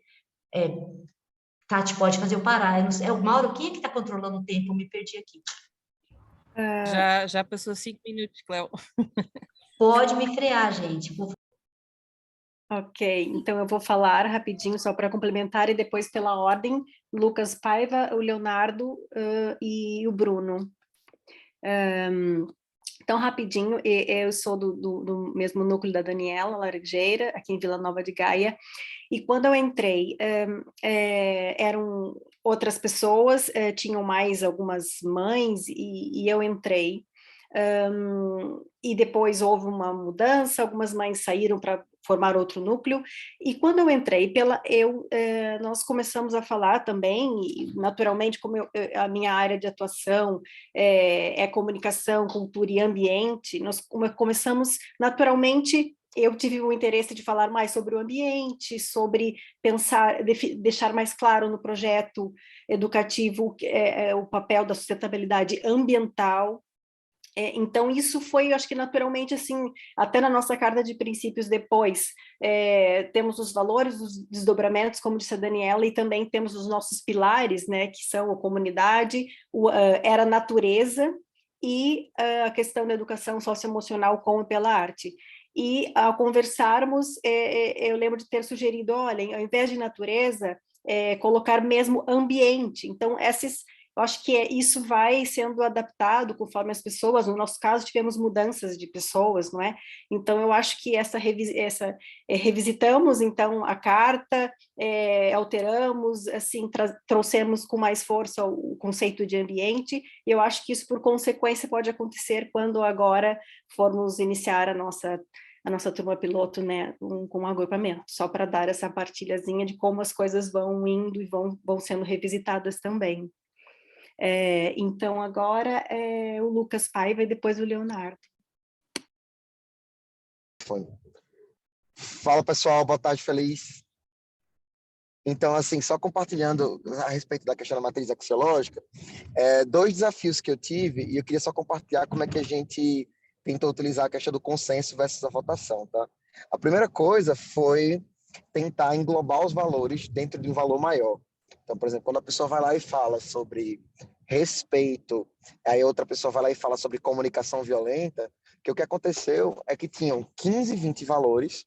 Tati, pode fazer eu parar. O Mauro, quem é que está controlando o tempo? Eu me perdi aqui. Já passou 5 minutos, Cléo. Pode me frear, gente, por favor. Ok, então eu vou falar rapidinho só para complementar e depois pela ordem, Lucas Paiva, o Leonardo e o Bruno. Então, rapidinho, eu sou do mesmo núcleo da Daniela Laranjeira, aqui em Vila Nova de Gaia, e quando eu entrei, eram outras pessoas, tinham mais algumas mães, e eu entrei, e depois houve uma mudança, algumas mães saíram para formar outro núcleo, e quando eu entrei, nós começamos a falar também, e naturalmente, como a minha área de atuação é comunicação, cultura e ambiente, nós começamos naturalmente. Eu tive o interesse de falar mais sobre o ambiente, sobre pensar, deixar mais claro no projeto educativo o papel da sustentabilidade ambiental. Então, isso foi, eu acho que naturalmente, assim, até na nossa carta de princípios depois, temos os valores, os desdobramentos, como disse a Daniela, e também temos os nossos pilares, né, que são a comunidade, era a natureza e a questão da educação socioemocional com e pela arte. E, ao conversarmos, eu lembro de ter sugerido, olha, ao invés de natureza, colocar mesmo ambiente. Então, eu acho que isso vai sendo adaptado conforme as pessoas, no nosso caso, tivemos mudanças de pessoas, não é? Então, eu acho que revisitamos, então, a carta, alteramos, assim, trouxemos com mais força o conceito de ambiente, e eu acho que isso, por consequência, pode acontecer quando agora formos iniciar a nossa turma piloto, né, com um agrupamento, só para dar essa partilhazinha de como as coisas vão indo e vão sendo revisitadas também. Então, agora o Lucas Paiva e depois o Leonardo. Fala, pessoal, boa tarde, feliz. Então, assim, só compartilhando a respeito da questão da matriz axiológica, 2 desafios que eu tive, e eu queria só compartilhar como é que a gente tentou utilizar a questão do consenso versus a votação, tá? A primeira coisa foi tentar englobar os valores dentro de um valor maior. Então, por exemplo, quando a pessoa vai lá e fala sobre respeito, aí outra pessoa vai lá e fala sobre comunicação violenta, que o que aconteceu é que tinham 15, 20 valores,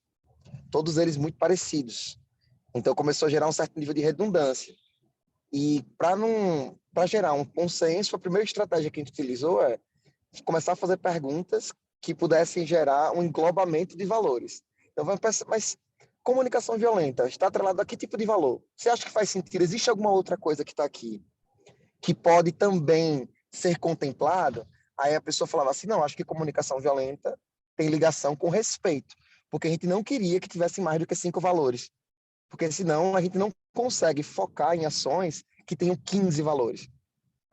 todos eles muito parecidos. Então, começou a gerar um certo nível de redundância. E para gerar um consenso, a primeira estratégia que a gente utilizou é começar a fazer perguntas que pudessem gerar um englobamento de valores. Então, vamos pensar, mas comunicação violenta está atrelada a que tipo de valor? Você acha que faz sentido? Existe alguma outra coisa que está aqui que pode também ser contemplado? Aí a pessoa falava assim, não, acho que comunicação violenta tem ligação com respeito, porque a gente não queria que tivesse mais do que 5 valores, porque senão a gente não consegue focar em ações que tenham 15 valores.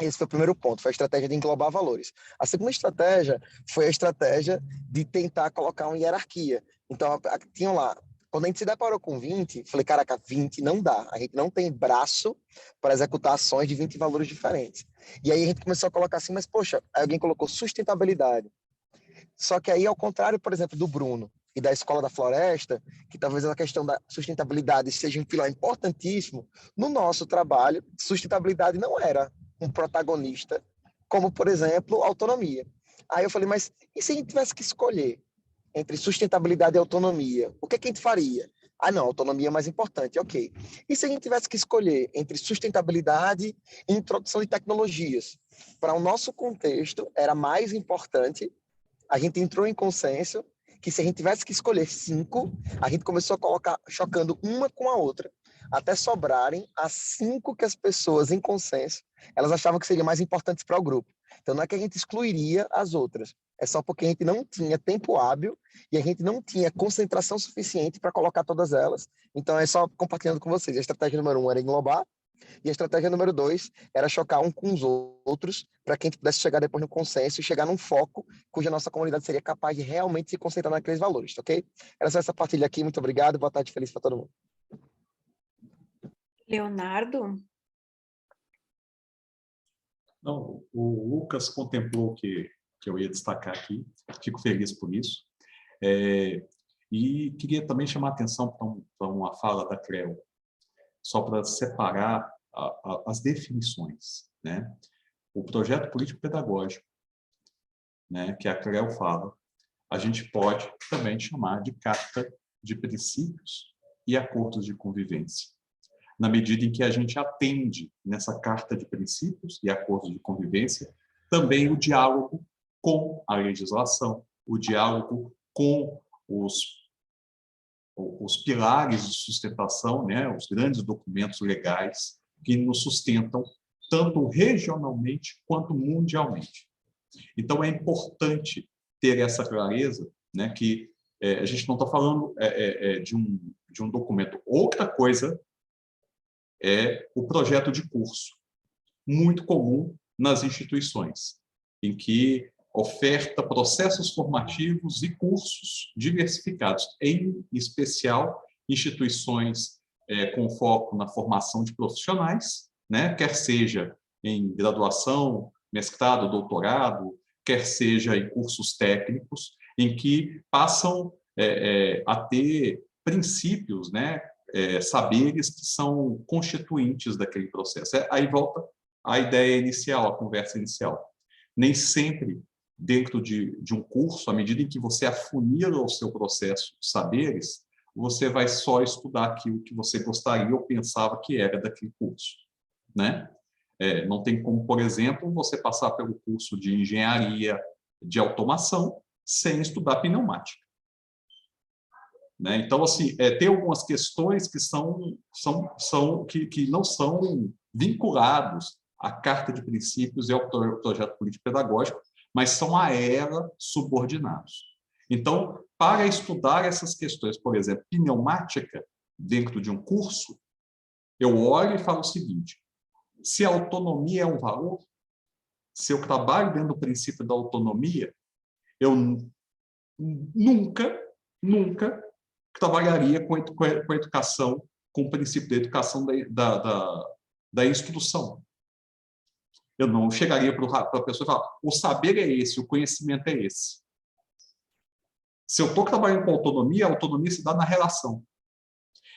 Esse foi o primeiro ponto, foi a estratégia de englobar valores. A segunda estratégia foi a estratégia de tentar colocar uma hierarquia. Então, tinham lá Quando a gente se deparou com 20, falei, caraca, 20 não dá. A gente não tem braço para executar ações de 20 valores diferentes. E aí a gente começou a colocar assim, mas poxa, aí alguém colocou sustentabilidade. Só que aí, ao contrário, por exemplo, do Bruno e da Escola da Floresta, que talvez a questão da sustentabilidade seja um pilar importantíssimo, no nosso trabalho, sustentabilidade não era um protagonista, como, por exemplo, autonomia. Aí eu falei, mas e se a gente tivesse que escolher entre sustentabilidade e autonomia, o que a gente faria? Ah, não, autonomia é mais importante, ok. E se a gente tivesse que escolher entre sustentabilidade e introdução de tecnologias? Para o nosso contexto, era mais importante, a gente entrou em consenso que se a gente tivesse que escolher 5, a gente começou a colocar, chocando uma com a outra, até sobrarem as 5 que as pessoas, em consenso, elas achavam que seriam mais importantes para o grupo. Então, não é que a gente excluiria as outras, é só porque a gente não tinha tempo hábil e a gente não tinha concentração suficiente para colocar todas elas. Então, é só compartilhando com vocês. A estratégia número 1 era englobar, e a estratégia número 2 era chocar um com os outros, para que a gente pudesse chegar depois no consenso e chegar num foco cuja nossa comunidade seria capaz de realmente se concentrar naqueles valores, ok? Era só essa partilha aqui, muito obrigado, boa tarde, feliz para todo mundo. Leonardo? Não, o Lucas contemplou que eu ia destacar aqui, fico feliz por isso. E queria também chamar a atenção para uma fala da CREO, só para separar as definições, né? O projeto político-pedagógico, né, que a CREO fala, a gente pode também chamar de carta de princípios e acordos de convivência, na medida em que a gente atende nessa carta de princípios e acordos de convivência também o diálogo com a legislação, o diálogo com os pilares de sustentação, né, os grandes documentos legais que nos sustentam tanto regionalmente quanto mundialmente. Então, é importante ter essa clareza, né, que a gente não está falando de um documento. Outra coisa é o projeto de curso, muito comum nas instituições, em que oferta processos formativos e cursos diversificados, em especial instituições com foco na formação de profissionais, né, quer seja em graduação, mestrado, doutorado, quer seja em cursos técnicos, em que passam a ter princípios, né, saberes que são constituintes daquele processo. Aí volta a ideia inicial, a conversa inicial. Nem sempre, dentro de um curso, à medida em que você afunila o seu processo de saberes, você vai só estudar aquilo que você gostaria ou pensava que era daquele curso, né? Não tem como, por exemplo, você passar pelo curso de engenharia de automação sem estudar pneumática, né? Então, assim, tem algumas questões que que não são vinculados à Carta de Princípios e ao projeto político-pedagógico, mas são a ela subordinados. Então, para estudar essas questões, por exemplo, pneumática, dentro de um curso, eu olho e falo o seguinte: se a autonomia é um valor, se eu trabalho dentro do princípio da autonomia, eu nunca trabalharia com a educação, com o princípio da educação da instrução. Eu não chegaria para a pessoa e falar: o saber é esse, o conhecimento é esse. Se eu estou trabalhando com autonomia, a autonomia se dá na relação.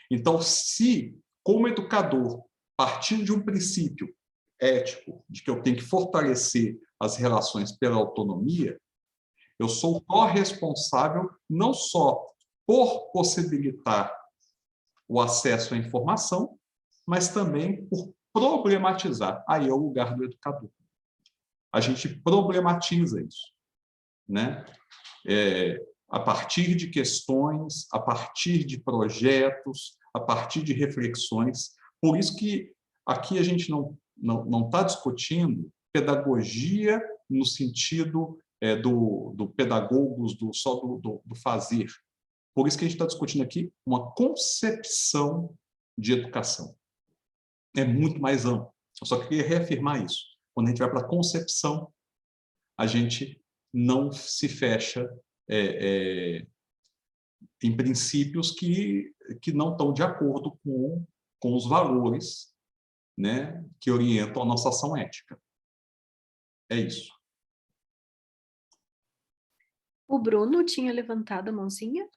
Então, se, como educador, partindo de um princípio ético, de que eu tenho que fortalecer as relações pela autonomia, eu sou corresponsável não só por possibilitar o acesso à informação, mas também por problematizar. Aí é o lugar do educador. A gente problematiza isso, né? A partir de questões, a partir de projetos, a partir de reflexões. Por isso que aqui a gente não está discutindo pedagogia no sentido do pedagogos, só do fazer. Por isso que a gente está discutindo aqui uma concepção de educação. É muito mais amplo. Eu só queria reafirmar isso. Quando a gente vai para a concepção, a gente não se fecha em princípios que não estão de acordo com os valores, né, que orientam a nossa ação ética. É isso. O Bruno tinha levantado a mãozinha?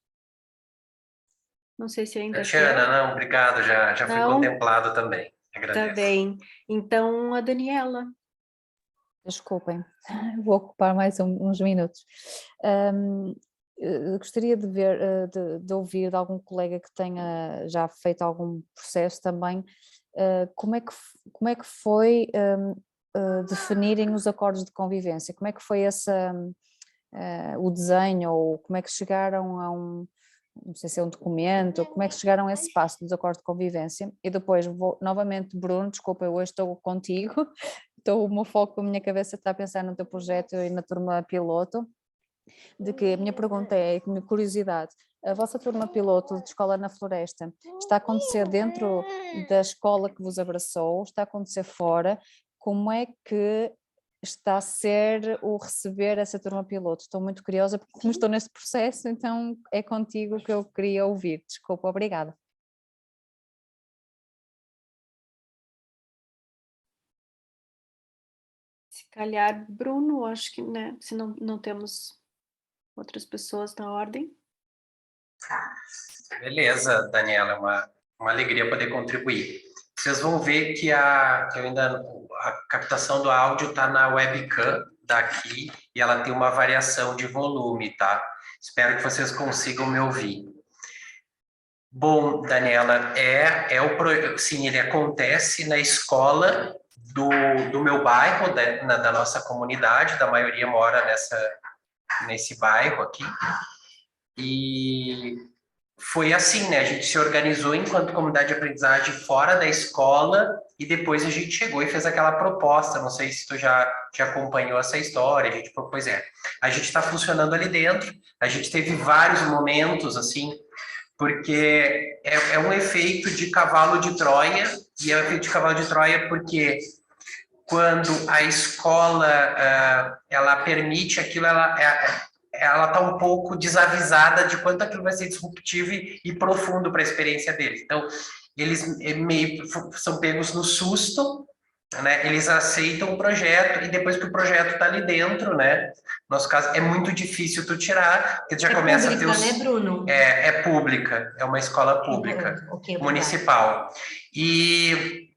Não sei se ainda Tatiana, não, obrigado, já fui Não? contemplado também. Agradeço. Tá bem. Então, a Daniela. Desculpem, vou ocupar mais uns minutos. Gostaria de ver, de ouvir de algum colega que tenha já feito algum processo também, como é que foi definirem os acordos de convivência, como é que foi o desenho, ou como é que chegaram a não sei se é um documento, como é que chegaram a esse passo dos acordos de convivência. E depois vou novamente, Bruno, desculpa, eu hoje estou contigo, o meu foco, a minha cabeça está a pensar no teu projeto e na turma piloto, de que a minha pergunta é, a minha curiosidade, a vossa turma piloto de Escola na Floresta está a acontecer dentro da escola que vos abraçou, está a acontecer fora, como é que está a ser o receber essa turma piloto? Estou muito curiosa, porque como estou neste processo, então é contigo que eu queria ouvir. Desculpa, obrigada. Se calhar, Bruno, acho que, né, se não temos outras pessoas na ordem. Beleza, Daniela, é uma alegria poder contribuir. Vocês vão ver que a captação do áudio está na webcam daqui e ela tem uma variação de volume, tá? Espero que vocês consigam me ouvir. Bom, Daniela, sim, ele acontece na escola do meu bairro, da nossa comunidade, da maioria mora nesse bairro aqui. E foi assim, né? A gente se organizou enquanto comunidade de aprendizagem fora da escola e depois a gente chegou e fez aquela proposta. Não sei se tu já acompanhou essa história. A gente propôs, a gente está funcionando ali dentro. A gente teve vários momentos, assim, porque é um efeito de cavalo de Troia, e é um efeito de cavalo de Troia porque quando a escola ela permite aquilo, ela está um pouco desavisada de quanto aquilo vai ser disruptivo e profundo para a experiência deles. Então, eles meio são pegos no susto, né? Eles aceitam o projeto e depois que o projeto está ali dentro, né? No nosso caso, é muito difícil tu tirar, porque tu já começa pública, a ter os... né, Bruno? É pública, é uma escola pública, municipal. E,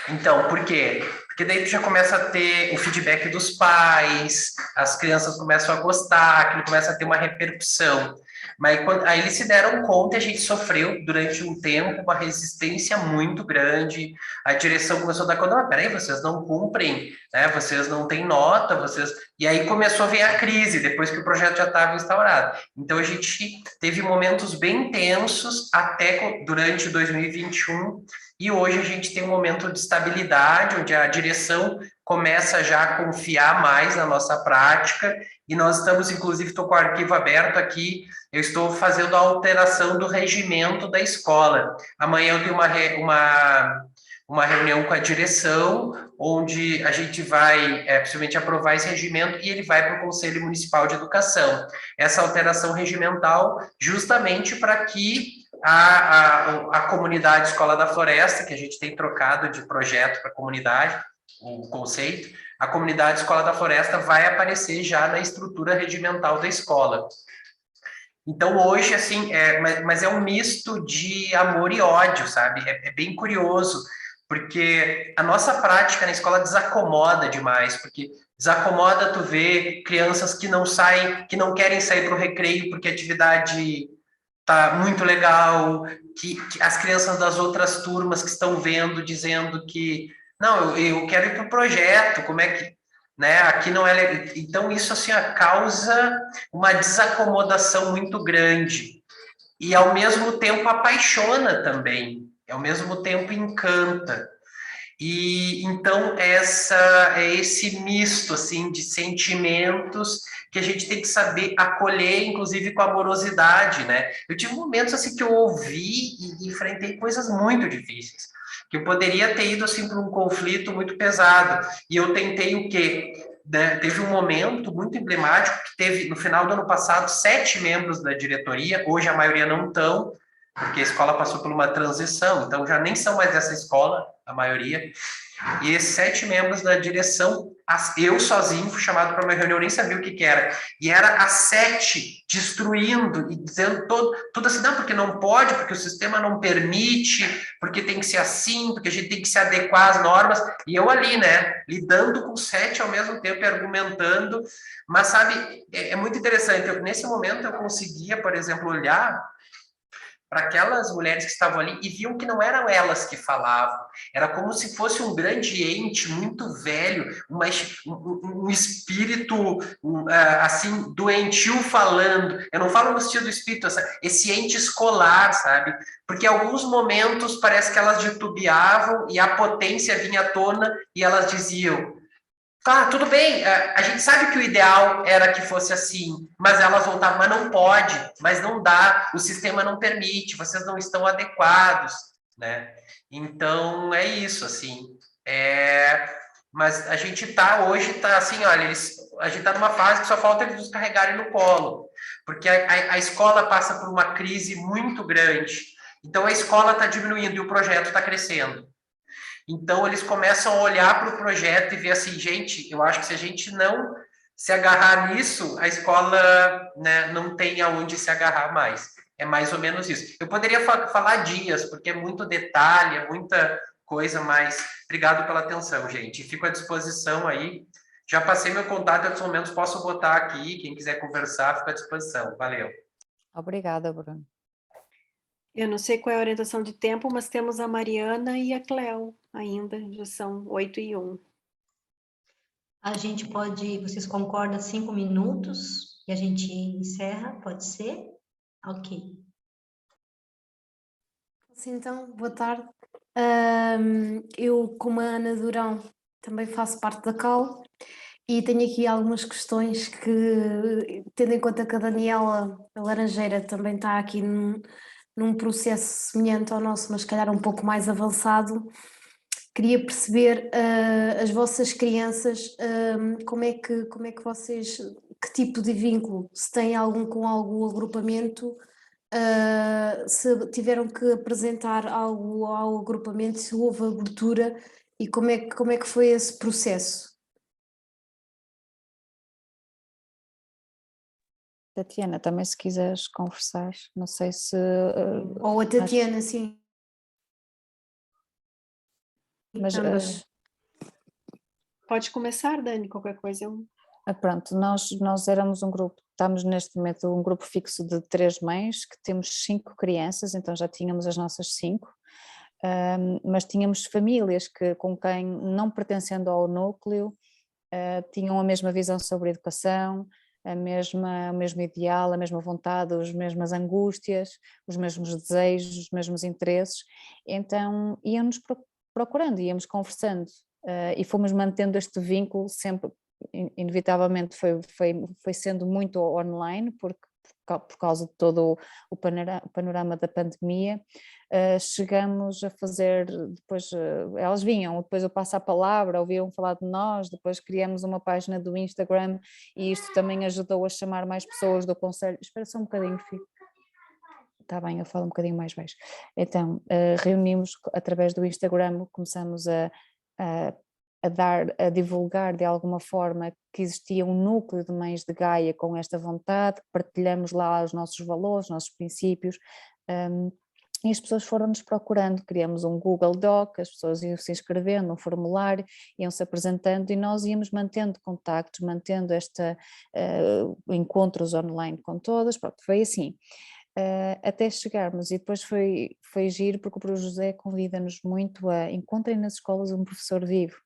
então, por quê? Porque daí tu já começa a ter o feedback dos pais, as crianças começam a gostar, aquilo começa a ter uma repercussão. Mas aí eles se deram conta e a gente sofreu durante um tempo uma resistência muito grande. A direção começou a dar conta, peraí, vocês não cumprem, né? Vocês não têm nota, vocês... E aí começou a vir a crise, depois que o projeto já estava instaurado. Então a gente teve momentos bem tensos até durante 2021, e hoje a gente tem um momento de estabilidade, onde a direção começa já a confiar mais na nossa prática, e nós estamos, inclusive, estou com o arquivo aberto aqui, eu estou fazendo a alteração do regimento da escola. Amanhã eu tenho uma reunião com a direção, onde a gente vai, possivelmente, aprovar esse regimento, e ele vai para o Conselho Municipal de Educação. Essa alteração regimental, justamente para que a comunidade Escola da Floresta, que a gente tem trocado de projeto para a comunidade, o conceito, a comunidade Escola da Floresta vai aparecer já na estrutura regimental da escola. Então, hoje, assim, mas é um misto de amor e ódio, sabe? É bem curioso, porque a nossa prática na escola desacomoda demais, porque desacomoda tu ver crianças que não querem sair para o recreio porque a atividade tá muito legal, que as crianças das outras turmas que estão vendo, dizendo que não, eu quero ir para o projeto, como é que, né, aqui não é legal. Então isso assim causa uma desacomodação muito grande e ao mesmo tempo apaixona também, ao mesmo tempo encanta. E então esse misto assim de sentimentos que a gente tem que saber acolher, inclusive com amorosidade, né? Eu tive momentos assim que eu ouvi e enfrentei coisas muito difíceis, que eu poderia ter ido assim para um conflito muito pesado, e eu tentei o quê? né, teve um momento muito emblemático que teve, no final do ano passado, 7 membros da diretoria, hoje a maioria não estão, porque a escola passou por uma transição, então já nem são mais dessa escola, a maioria. E esses 7 membros da direção, eu sozinho fui chamado para uma reunião, nem sabia o que era. E era as 7 destruindo e dizendo tudo assim, não, porque não pode, porque o sistema não permite, porque tem que ser assim, porque a gente tem que se adequar às normas. E eu ali, né, lidando com 7 ao mesmo tempo e argumentando. Mas, sabe, é muito interessante. Nesse momento eu conseguia, por exemplo, olhar para aquelas mulheres que estavam ali e viam que não eram elas que falavam, era como se fosse um grande ente muito velho, um espírito assim, doentio falando. Eu não falo no sentido do espírito, esse ente escolar, sabe? Porque em alguns momentos parece que elas titubeavam e a potência vinha à tona e elas diziam: tá, tudo bem, a gente sabe que o ideal era que fosse assim, mas elas voltavam, mas não pode, mas não dá, o sistema não permite, vocês não estão adequados, né? Então, é isso, assim. Mas a gente hoje assim, olha, a gente está numa fase que só falta eles nos carregarem no colo, porque a escola passa por uma crise muito grande, então a escola está diminuindo e o projeto está crescendo. Então, eles começam a olhar para o projeto e ver assim, gente, eu acho que se a gente não se agarrar nisso, a escola, né, não tem aonde se agarrar mais. É mais ou menos isso. Eu poderia falar dias, porque é muito detalhe, é muita coisa, mas obrigado pela atenção, gente. Fico à disposição aí. Já passei meu contato, em outros momentos posso botar aqui. Quem quiser conversar, fica à disposição. Valeu. Obrigada, Bruno. Eu não sei qual é a orientação de tempo, mas temos a Mariana e a Cléo ainda, já são 8:01. A gente pode, vocês concordam 5 minutos e a gente encerra, pode ser? Ok. Sim, então, boa tarde. Eu, como a Ana Durão, também faço parte da CAL e tenho aqui algumas questões que, tendo em conta que a Daniela Laranjeira também está aqui num processo semelhante ao nosso, mas se calhar um pouco mais avançado, queria perceber as vossas crianças, como é que vocês, que tipo de vínculo, se têm algum com algum agrupamento, se tiveram que apresentar algo ao agrupamento, se houve abertura e como é que foi esse processo? Tatiana, também se quiseres conversar, não sei se... Ou a Tatiana, sim. Mas, Pode começar, Dani, qualquer coisa. Pronto, nós éramos um grupo, estamos neste momento um grupo fixo de 3 mães, que temos 5 crianças, então já tínhamos as nossas 5, mas tínhamos famílias com quem, não pertencendo ao núcleo, tinham a mesma visão sobre a educação, o mesmo ideal, a mesma vontade, as mesmas angústias, os mesmos desejos, os mesmos interesses, então íamos procurando, íamos conversando e fomos mantendo este vínculo sempre. Inevitavelmente foi sendo muito online, por causa de todo o panorama da pandemia. Chegamos a fazer, depois elas vinham, depois eu passo a palavra, ouviam falar de nós, depois criamos uma página do Instagram e isto também ajudou a chamar mais pessoas do conselho. Espera só um bocadinho, filho. Está bem, eu falo um bocadinho mais baixo. Então, reunimos através do Instagram, começamos a divulgar de alguma forma que existia um núcleo de mães de Gaia com esta vontade, partilhamos lá os nossos valores, os nossos princípios, e as pessoas foram-nos procurando, criamos um Google Doc, as pessoas iam se inscrevendo, um formulário, iam-se apresentando e nós íamos mantendo contactos, mantendo encontros online com todas, pronto, foi assim. Até chegarmos, e depois foi giro porque o Bruno José convida-nos muito a encontrem nas escolas um professor vivo.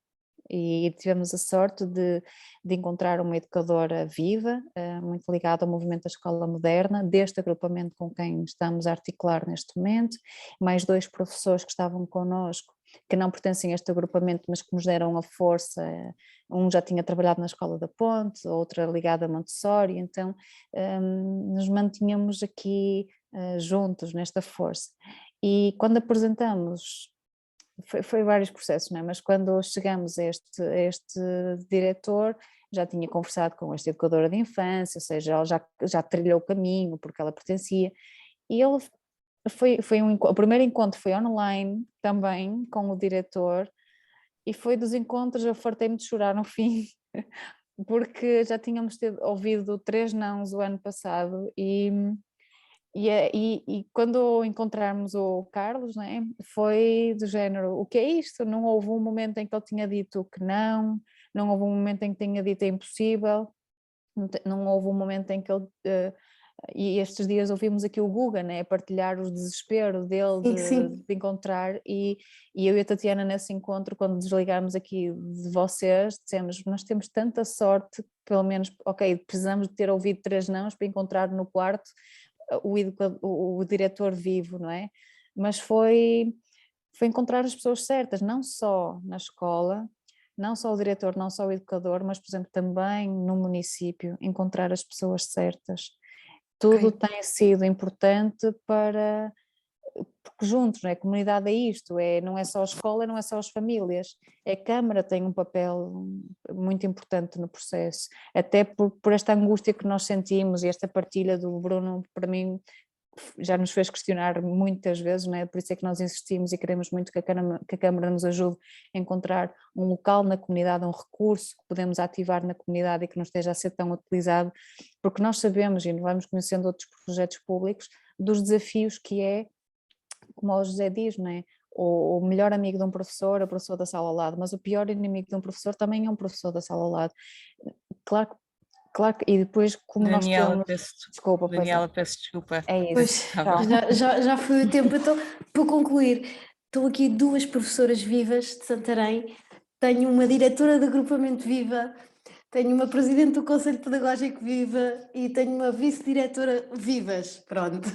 E tivemos a sorte de encontrar uma educadora viva, muito ligada ao movimento da escola moderna, deste agrupamento com quem estamos a articular neste momento, mais 2 professores que estavam connosco, que não pertencem a este agrupamento, mas que nos deram a força. Um já tinha trabalhado na Escola da Ponte, outra ligada a Montessori, então nos mantínhamos aqui juntos nesta força. E quando apresentamos foi vários processos, não é? Mas quando chegamos a este diretor, já tinha conversado com esta educadora de infância, ou seja, ela já trilhou o caminho porque ela pertencia, e ele o primeiro encontro foi online também com o diretor, e foi dos encontros, eu fartei-me de chorar no fim, porque já tínhamos ouvido 3 nãos o ano passado, e quando encontrarmos o Carlos, não é? Foi do género, o que é isto? Não houve um momento em que ele tinha dito que não houve um momento em que tinha dito é impossível, não houve um momento em que ele... e estes dias ouvimos aqui o Guga, né, partilhar o desespero dele de encontrar, e eu e a Tatiana nesse encontro, quando desligámos aqui de vocês, dissemos, nós temos tanta sorte, pelo menos, ok, precisamos de ter ouvido 3 nãos para encontrar no quarto o diretor vivo, não é? Mas foi encontrar as pessoas certas, não só na escola, não só o diretor, não só o educador, mas, por exemplo, também no município, encontrar as pessoas certas. Tudo tem sido importante porque juntos, não é? A comunidade é isto, não é só a escola, não é só as famílias, a Câmara tem um papel muito importante no processo, até por esta angústia que nós sentimos, e esta partilha do Bruno, para mim, já nos fez questionar muitas vezes, não é? Por isso é que nós insistimos e queremos muito que a Câmara nos ajude a encontrar um local na comunidade, um recurso que podemos ativar na comunidade e que não esteja a ser tão utilizado, porque nós sabemos, e vamos conhecendo outros projetos públicos, dos desafios que é, como o José diz, não é? O melhor amigo de um professor é o professor da sala ao lado, mas o pior inimigo de um professor também é um professor da sala ao lado. Claro, e depois como Daniela, nós temos... Desculpa, peço desculpa. É isso. Pois, já foi o tempo. Então, para concluir, estão aqui 2 professoras vivas de Santarém, tenho uma diretora de agrupamento viva, tenho uma presidente do Conselho Pedagógico viva e tenho uma vice-diretora vivas, pronto.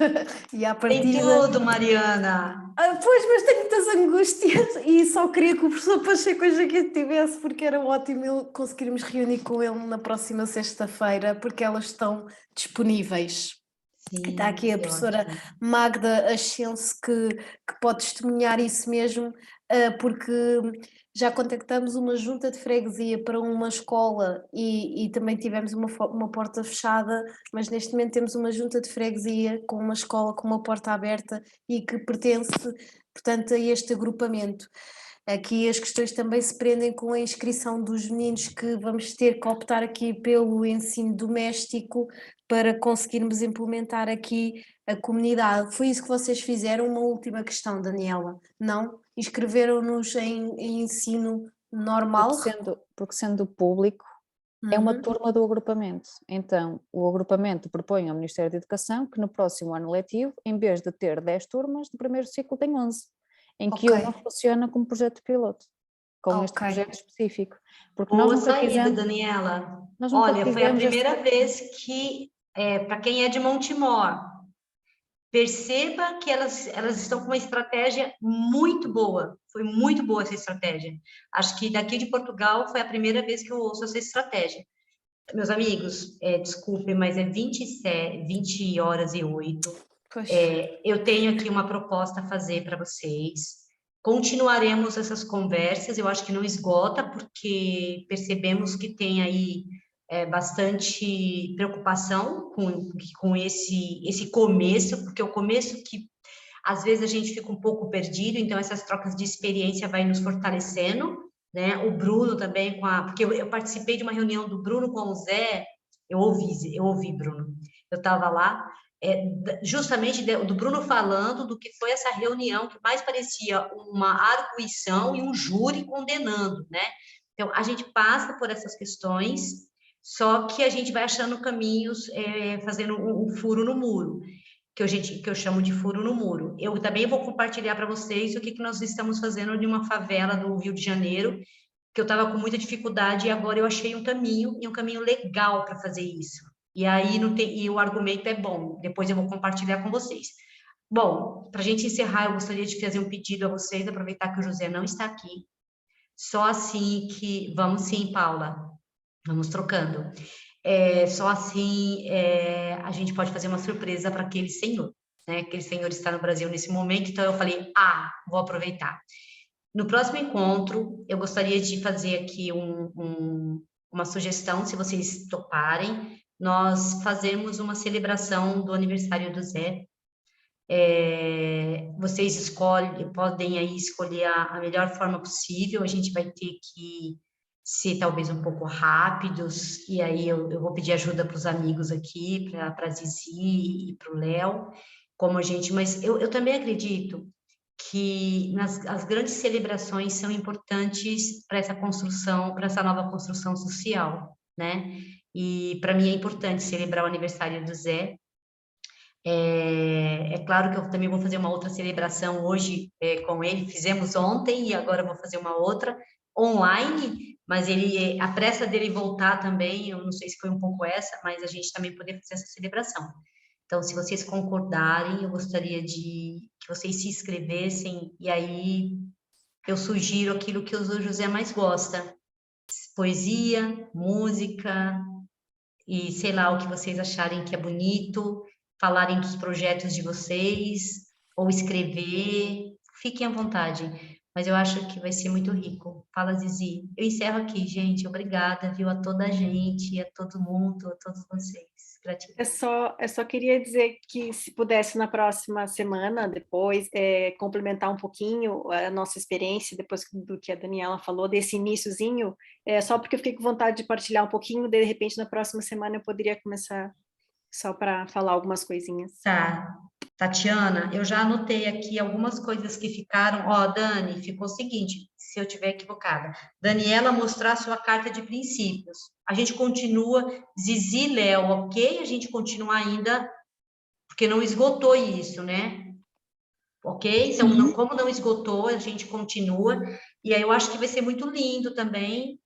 E à partida... Tem tudo, Mariana! Pois, mas tenho muitas angústias e só queria que o professor Pacheco hoje aqui estivesse, porque era ótimo conseguirmos reunir com ele na próxima sexta-feira, porque elas estão disponíveis. Sim, está aqui a professora Magda Ascenso que pode testemunhar isso mesmo, porque já contactamos uma junta de freguesia para uma escola e também tivemos uma porta fechada, mas neste momento temos uma junta de freguesia com uma escola com uma porta aberta e que pertence, portanto, a este agrupamento. Aqui as questões também se prendem com a inscrição dos meninos, que vamos ter que optar aqui pelo ensino doméstico para conseguirmos implementar aqui a comunidade. Foi isso que vocês fizeram? Uma última questão, Daniela, não? Inscreveram-nos em ensino normal? Porque sendo público, é uma turma do agrupamento. Então, o agrupamento propõe ao Ministério da Educação que no próximo ano letivo, em vez de ter 10 turmas, do primeiro ciclo tem 11. Em que uma funciona como projeto piloto, com este projeto específico. Porque boa saída, Daniela. Olha, foi a primeira vez que, para quem é de Montemor, perceba que elas estão com uma estratégia muito boa. Foi muito boa essa estratégia. Acho que daqui de Portugal foi a primeira vez que eu ouço essa estratégia. Meus amigos, desculpem, mas é 20h08. Eu tenho aqui uma proposta a fazer para vocês. Continuaremos essas conversas, eu acho que não esgota, porque percebemos que tem aí bastante preocupação com esse começo, porque é o começo que às vezes a gente fica um pouco perdido, então essas trocas de experiência vai nos fortalecendo, né? O Bruno também, porque eu participei de uma reunião do Bruno com o Zé, eu ouvi, Bruno, eu estava lá, justamente do Bruno falando do que foi essa reunião, que mais parecia uma arguição e um júri condenando, né? Então, a gente passa por essas questões, só que a gente vai achando caminhos, fazendo um furo no muro, que eu chamo de furo no muro. Eu também vou compartilhar para vocês o que nós estamos fazendo de uma favela do Rio de Janeiro, que eu estava com muita dificuldade e agora eu achei um caminho legal para fazer isso. E aí e o argumento é bom, depois eu vou compartilhar com vocês. Bom, para a gente encerrar, eu gostaria de fazer um pedido a vocês, aproveitar que o José não está aqui. Só assim que... Vamos sim, Paula, vamos trocando. Só assim a gente pode fazer uma surpresa para aquele senhor, né? Aquele senhor está no Brasil nesse momento, então eu falei, vou aproveitar. No próximo encontro, eu gostaria de fazer aqui uma sugestão, se vocês toparem, nós fazermos uma celebração do aniversário do Zé. Vocês podem aí escolher a melhor forma possível, a gente vai ter que ser talvez um pouco rápidos, e aí eu vou pedir ajuda para os amigos aqui, para a Zizi e para o Léo, mas eu também acredito que as grandes celebrações são importantes para essa construção, para essa nova construção social, né? E para mim é importante celebrar o aniversário do Zé. É claro que eu também vou fazer uma outra celebração hoje com ele, fizemos ontem e agora eu vou fazer uma outra online, mas a pressa dele voltar também, eu não sei se foi um pouco essa, mas a gente também poder fazer essa celebração. Então, se vocês concordarem, eu gostaria que vocês se inscrevessem, e aí eu sugiro aquilo que o José mais gosta: poesia, música, e sei lá, o que vocês acharem que é bonito, falarem dos projetos de vocês, ou escrever, fiquem à vontade. Mas eu acho que vai ser muito rico. Fala, Zizi. Eu encerro aqui, gente. Obrigada, viu, a toda a gente, a todo mundo, a todos vocês. Gratidão. Eu só queria dizer que, se pudesse, na próxima semana, depois, complementar um pouquinho a nossa experiência, depois do que a Daniela falou, desse iniciozinho, só porque eu fiquei com vontade de partilhar um pouquinho, de repente, na próxima semana eu poderia começar só para falar algumas coisinhas. Tá. Tatiana, eu já anotei aqui algumas coisas que ficaram. Dani, ficou o seguinte, se eu estiver equivocada. Daniela, mostrar sua carta de princípios. A gente continua, Zizi, Léo, ok? A gente continua ainda, porque não esgotou isso, né? Ok? Então, como não esgotou, a gente continua. E aí eu acho que vai ser muito lindo também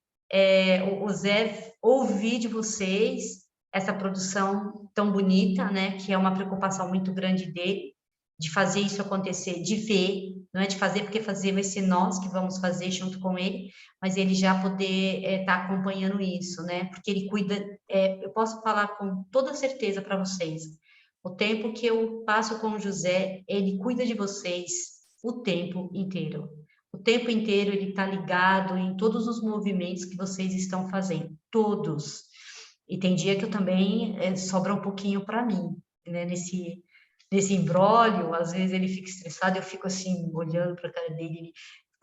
o Zé ouvir de vocês essa produção tão bonita, né, que é uma preocupação muito grande dele, de fazer isso acontecer, de ver, não é de fazer, porque fazer vai ser nós que vamos fazer junto com ele, mas ele já poder estar acompanhando isso, né, porque ele cuida, eu posso falar com toda certeza para vocês, o tempo que eu passo com o José, ele cuida de vocês o tempo inteiro. O tempo inteiro ele está ligado em todos os movimentos que vocês estão fazendo, todos. E tem dia que eu também sobra um pouquinho para mim, né? Nesse imbróglio, às vezes ele fica estressado, eu fico assim, olhando para a cara dele,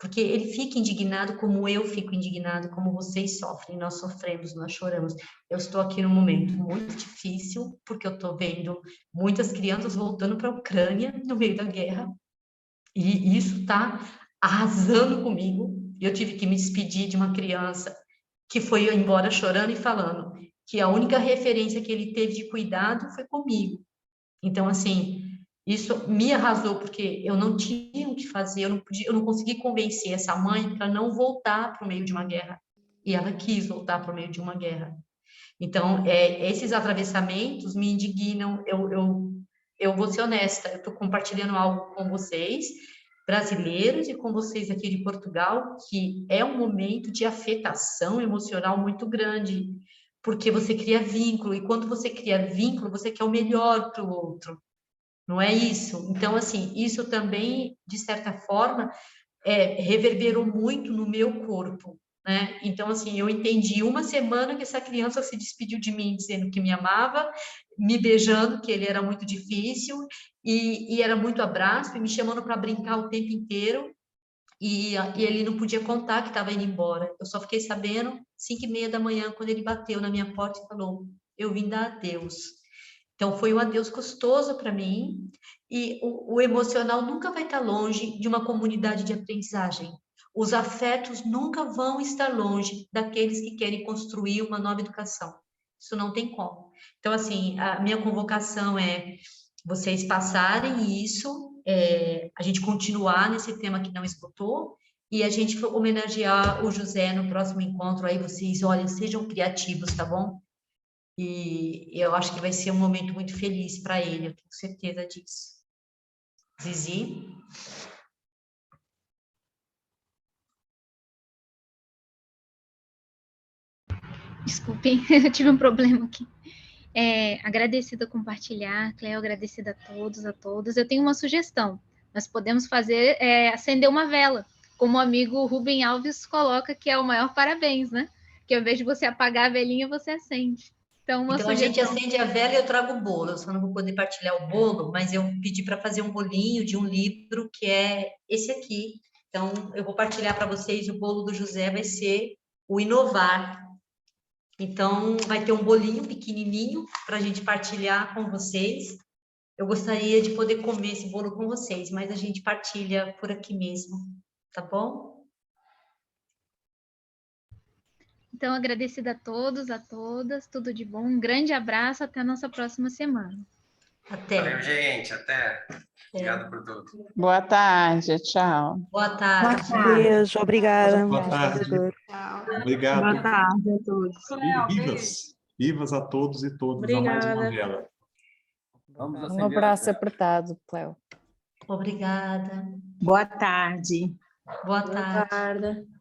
porque ele fica indignado como eu fico indignado, como vocês sofrem, nós sofremos, nós choramos. Eu estou aqui num momento muito difícil, porque eu estou vendo muitas crianças voltando para a Ucrânia no meio da guerra, e isso está arrasando comigo. Eu tive que me despedir de uma criança que foi embora chorando e falando que a única referência que ele teve de cuidado foi comigo. Então, assim, isso me arrasou, porque eu não tinha o que fazer, eu não consegui convencer essa mãe para não voltar para o meio de uma guerra. E ela quis voltar para o meio de uma guerra. Então, esses atravessamentos me indignam. Eu vou ser honesta, eu estou compartilhando algo com vocês, brasileiros, e com vocês aqui de Portugal, que é um momento de afetação emocional muito grande, porque você cria vínculo, e quando você cria vínculo, você quer o melhor para o outro, não é isso? Então, assim, isso também, de certa forma, reverberou muito no meu corpo, né? Então, assim, eu entendi uma semana que essa criança se despediu de mim, dizendo que me amava, me beijando, que ele era muito difícil, e era muito abraço, e me chamando para brincar o tempo inteiro, e ele não podia contar que estava indo embora. Eu só fiquei sabendo 5h30 da manhã, quando ele bateu na minha porta e falou: eu vim dar adeus. Então, foi um adeus gostoso para mim, e o emocional nunca vai estar longe de uma comunidade de aprendizagem. Os afetos nunca vão estar longe daqueles que querem construir uma nova educação. Isso não tem como. Então, assim, a minha convocação é vocês passarem isso, a gente continuar nesse tema que não esgotou, e a gente homenagear o José no próximo encontro. Aí vocês, olha, sejam criativos, tá bom? E eu acho que vai ser um momento muito feliz para ele, eu tenho certeza disso. Zizi? Desculpem, eu tive um problema aqui. Agradecida a compartilhar, Cleo, agradecida a todos, a todas. Eu tenho uma sugestão. Nós podemos fazer, acender uma vela como o amigo Rubem Alves coloca, que é o maior parabéns, né? Que ao invés de você apagar a velhinha, você acende. Então, a gente acende a vela e eu trago o bolo. Eu só não vou poder partilhar o bolo, mas eu pedi para fazer um bolinho de um livro que é esse aqui. Então, eu vou partilhar para vocês. O bolo do José vai ser o Inovar. Então, vai ter um bolinho pequenininho para a gente partilhar com vocês. Eu gostaria de poder comer esse bolo com vocês, mas a gente partilha por aqui mesmo, tá bom? Então, agradecida a todos, a todas, tudo de bom. Um grande abraço, até a nossa próxima semana. Até. Valeu, gente, até. Obrigado por tudo. Boa tarde, tchau. Boa tarde. Boa tarde. Beijo, obrigada. Boa tarde. Obrigado. Boa tarde a todos. Vivas a todos e todas a mais uma vela. Um abraço apertado, Cléo. Obrigada. Boa tarde. Boa tarde. Boa tarde.